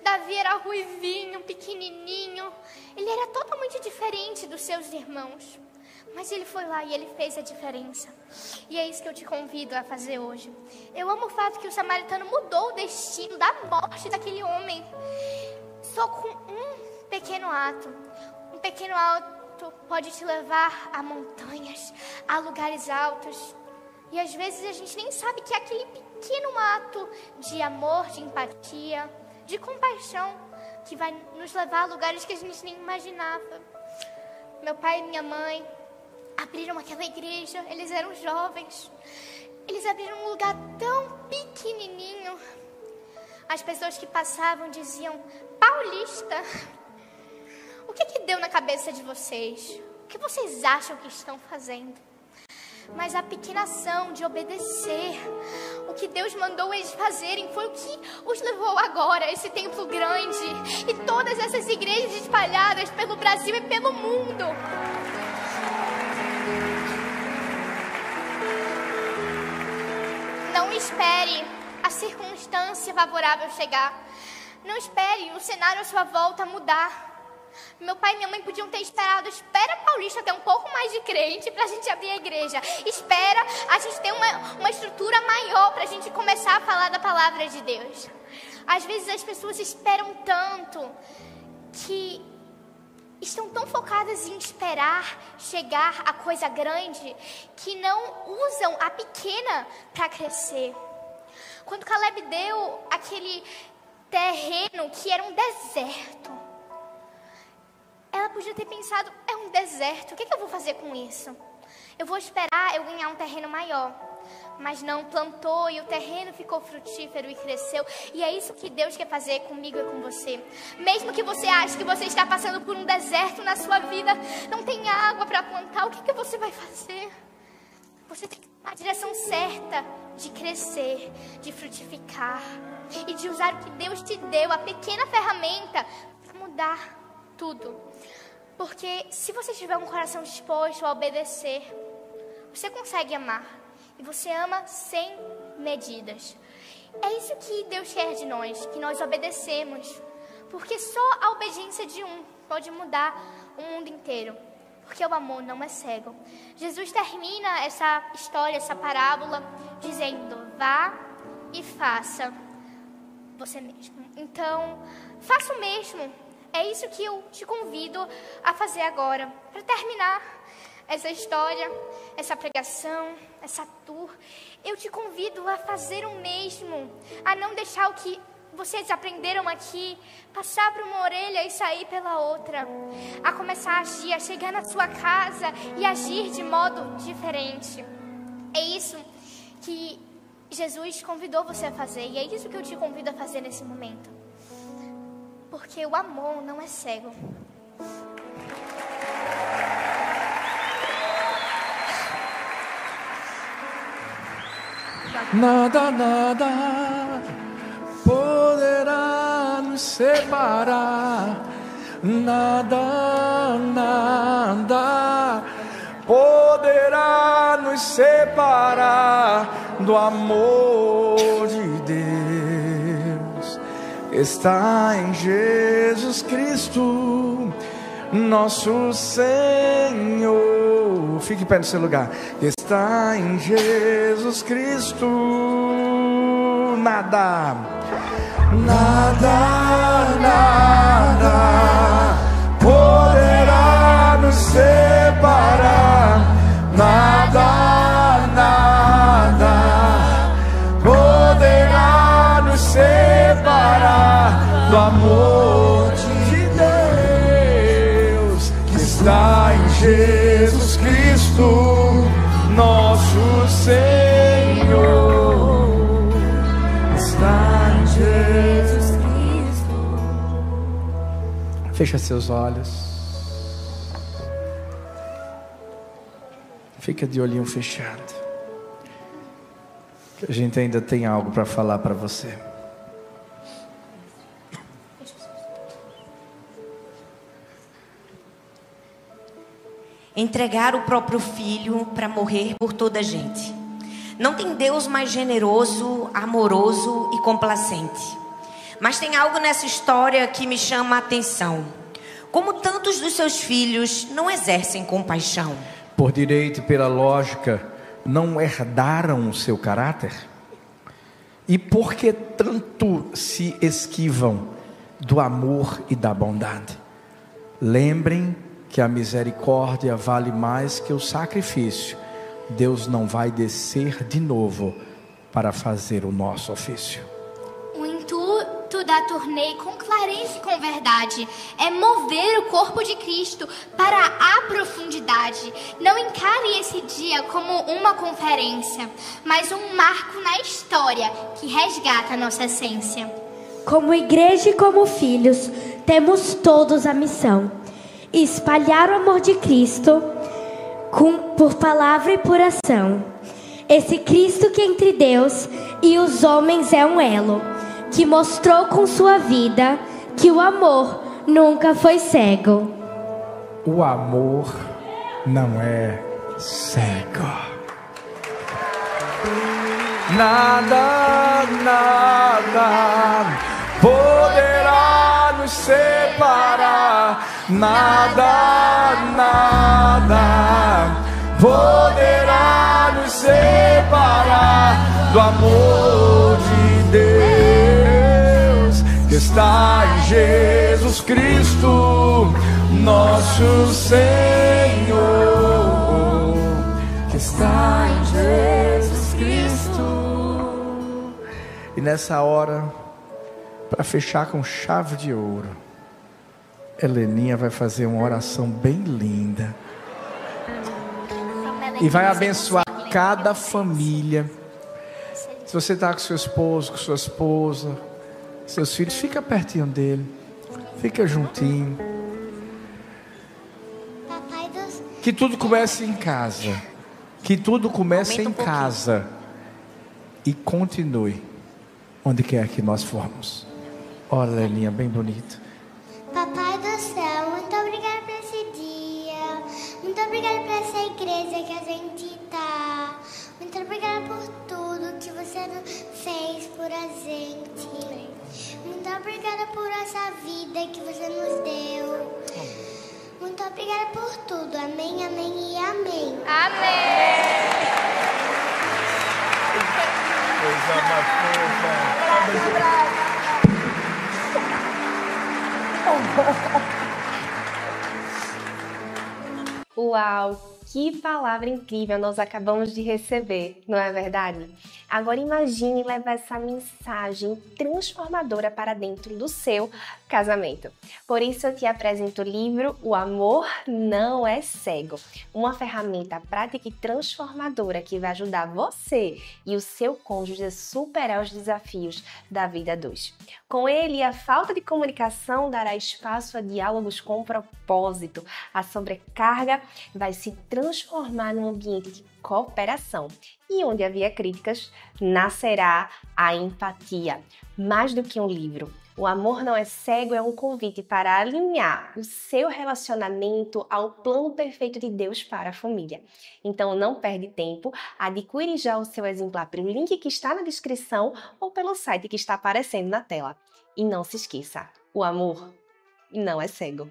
Speaker 5: Davi era ruivinho, pequenininho. Ele era totalmente diferente dos seus irmãos. Mas ele foi lá e ele fez a diferença. E é isso que eu te convido a fazer hoje. Eu amo o fato que o samaritano mudou o destino da morte daquele homem. Só com um pequeno ato. Um pequeno ato pode te levar a montanhas, a lugares altos. E às vezes a gente nem sabe que é aquele pequeno ato de amor, de empatia, de compaixão, que vai nos levar a lugares que a gente nem imaginava. Meu pai e minha mãe abriram aquela igreja, eles eram jovens. Eles abriram um lugar tão pequenininho. As pessoas que passavam diziam, Paulista, o que deu na cabeça de vocês? O que vocês acham que estão fazendo? Mas a pequena ação de obedecer, o que Deus mandou eles fazerem, foi o que os levou agora a esse templo grande e todas essas igrejas espalhadas pelo Brasil e pelo mundo. Não espere a circunstância favorável chegar. Não espere o cenário à sua volta mudar. Meu pai e minha mãe podiam ter esperado. Espera Paulista ter um pouco mais de crente pra gente abrir a igreja. Espera a gente ter uma estrutura maior pra gente começar a falar da palavra de Deus. Às vezes as pessoas esperam tanto que estão tão focadas em esperar chegar a coisa grande que não usam a pequena para crescer. Quando Caleb deu aquele terreno que era um deserto, ela podia ter pensado, é um deserto, o que eu vou fazer com isso? Eu vou esperar eu ganhar um terreno maior. Mas não, plantou e o terreno ficou frutífero e cresceu. E é isso que Deus quer fazer comigo e com você. Mesmo que você ache que você está passando por um deserto na sua vida, não tem água para plantar, o que você vai fazer? Você tem que a direção certa de crescer, de frutificar e de usar o que Deus te deu, a pequena ferramenta, para mudar tudo. Porque se você tiver um coração disposto a obedecer, você consegue amar. E você ama sem medidas. É isso que Deus quer de nós, que nós obedecemos. Porque só a obediência de um pode mudar o mundo inteiro. Porque o amor não é cego. Jesus termina essa história, essa parábola, dizendo: vá e faça você mesmo. Então, faça o mesmo. É isso que eu te convido a fazer agora. Para terminar essa história, essa pregação, essa tour, eu te convido a fazer o mesmo. A não deixar o que vocês aprenderam aqui passar por uma orelha e sair pela outra. A começar a agir, a chegar na sua casa e agir de modo diferente. É isso que Jesus convidou você a fazer. E é isso que eu te convido a fazer nesse momento. Porque o amor não é cego.
Speaker 4: Nada, nada poderá nos separar. Nada, nada poderá nos separar do amor de Deus. Está em Jesus Cristo, nosso Senhor. Fique em pé no seu lugar. Está em Jesus Cristo. Nada, nada, nada poderá nos separar. Nada, nada poderá nos separar do amor de Deus que está em Jesus Cristo, nosso Senhor. Está em Jesus Cristo. Fecha seus olhos. Fica de olhinho fechado. Que a gente ainda tem algo para falar para você.
Speaker 3: Entregar o próprio filho para morrer por toda a gente. Não tem Deus mais generoso, amoroso e complacente. Mas tem algo nessa história que me chama a atenção. Como tantos dos seus filhos não exercem compaixão.
Speaker 4: Por direito e pela lógica, não herdaram o seu caráter? E por que tanto se esquivam do amor e da bondade? Lembrem que a misericórdia vale mais que o sacrifício. Deus não vai descer de novo para fazer o nosso ofício.
Speaker 5: O intuito da turnê, com clareza e com verdade, é mover o corpo de Cristo para a profundidade. Não encare esse dia como uma conferência, mas um marco na história que resgata a nossa essência.
Speaker 1: Como igreja e como filhos, temos todos a missão: espalhar o amor de Cristo por palavra e por ação. Esse Cristo que entre Deus e os homens é um elo, que mostrou com sua vida que o amor nunca foi cego.
Speaker 4: O amor não é cego. Nada, nada poderá nos separar. Nada, nada poderá nos separar do amor de Deus que está em Jesus Cristo, nosso Senhor, que está em Jesus Cristo. E nessa hora, para fechar com chave de ouro, Heleninha vai fazer uma oração bem linda e vai abençoar cada família. Se você está com seu esposo, com sua esposa, seus filhos, fica pertinho dele, fica juntinho. Que tudo comece em casa. Que tudo comece
Speaker 3: Aumenta
Speaker 4: em
Speaker 3: um pouquinho.
Speaker 4: casa e continue onde quer que nós formos. Olha, Lelinha, bem bonito.
Speaker 6: Papai do céu, muito obrigada por esse dia. Muito obrigada por essa igreja que a gente tá. Muito obrigada por tudo que você fez por a gente. Muito obrigada por essa vida que você nos deu. Muito obrigada por tudo. Amém, amém e amém.
Speaker 5: Amém.
Speaker 7: Uau, que palavra incrível nós acabamos de receber, não é verdade? Agora imagine levar essa mensagem transformadora para dentro do seu casamento. Por isso eu te apresento o livro O Amor Não é Cego, uma ferramenta prática e transformadora que vai ajudar você e o seu cônjuge a superar os desafios da vida a dois. Com ele, a falta de comunicação dará espaço a diálogos com propósito. A sobrecarga vai se transformar num ambiente de cooperação. E onde havia críticas, nascerá a empatia. Mais do que um livro, O Amor Não é Cego é um convite para alinhar o seu relacionamento ao plano perfeito de Deus para a família. Então não perde tempo, adquire já o seu exemplar pelo link que está na descrição ou pelo site que está aparecendo na tela. E não se esqueça, o amor não é cego.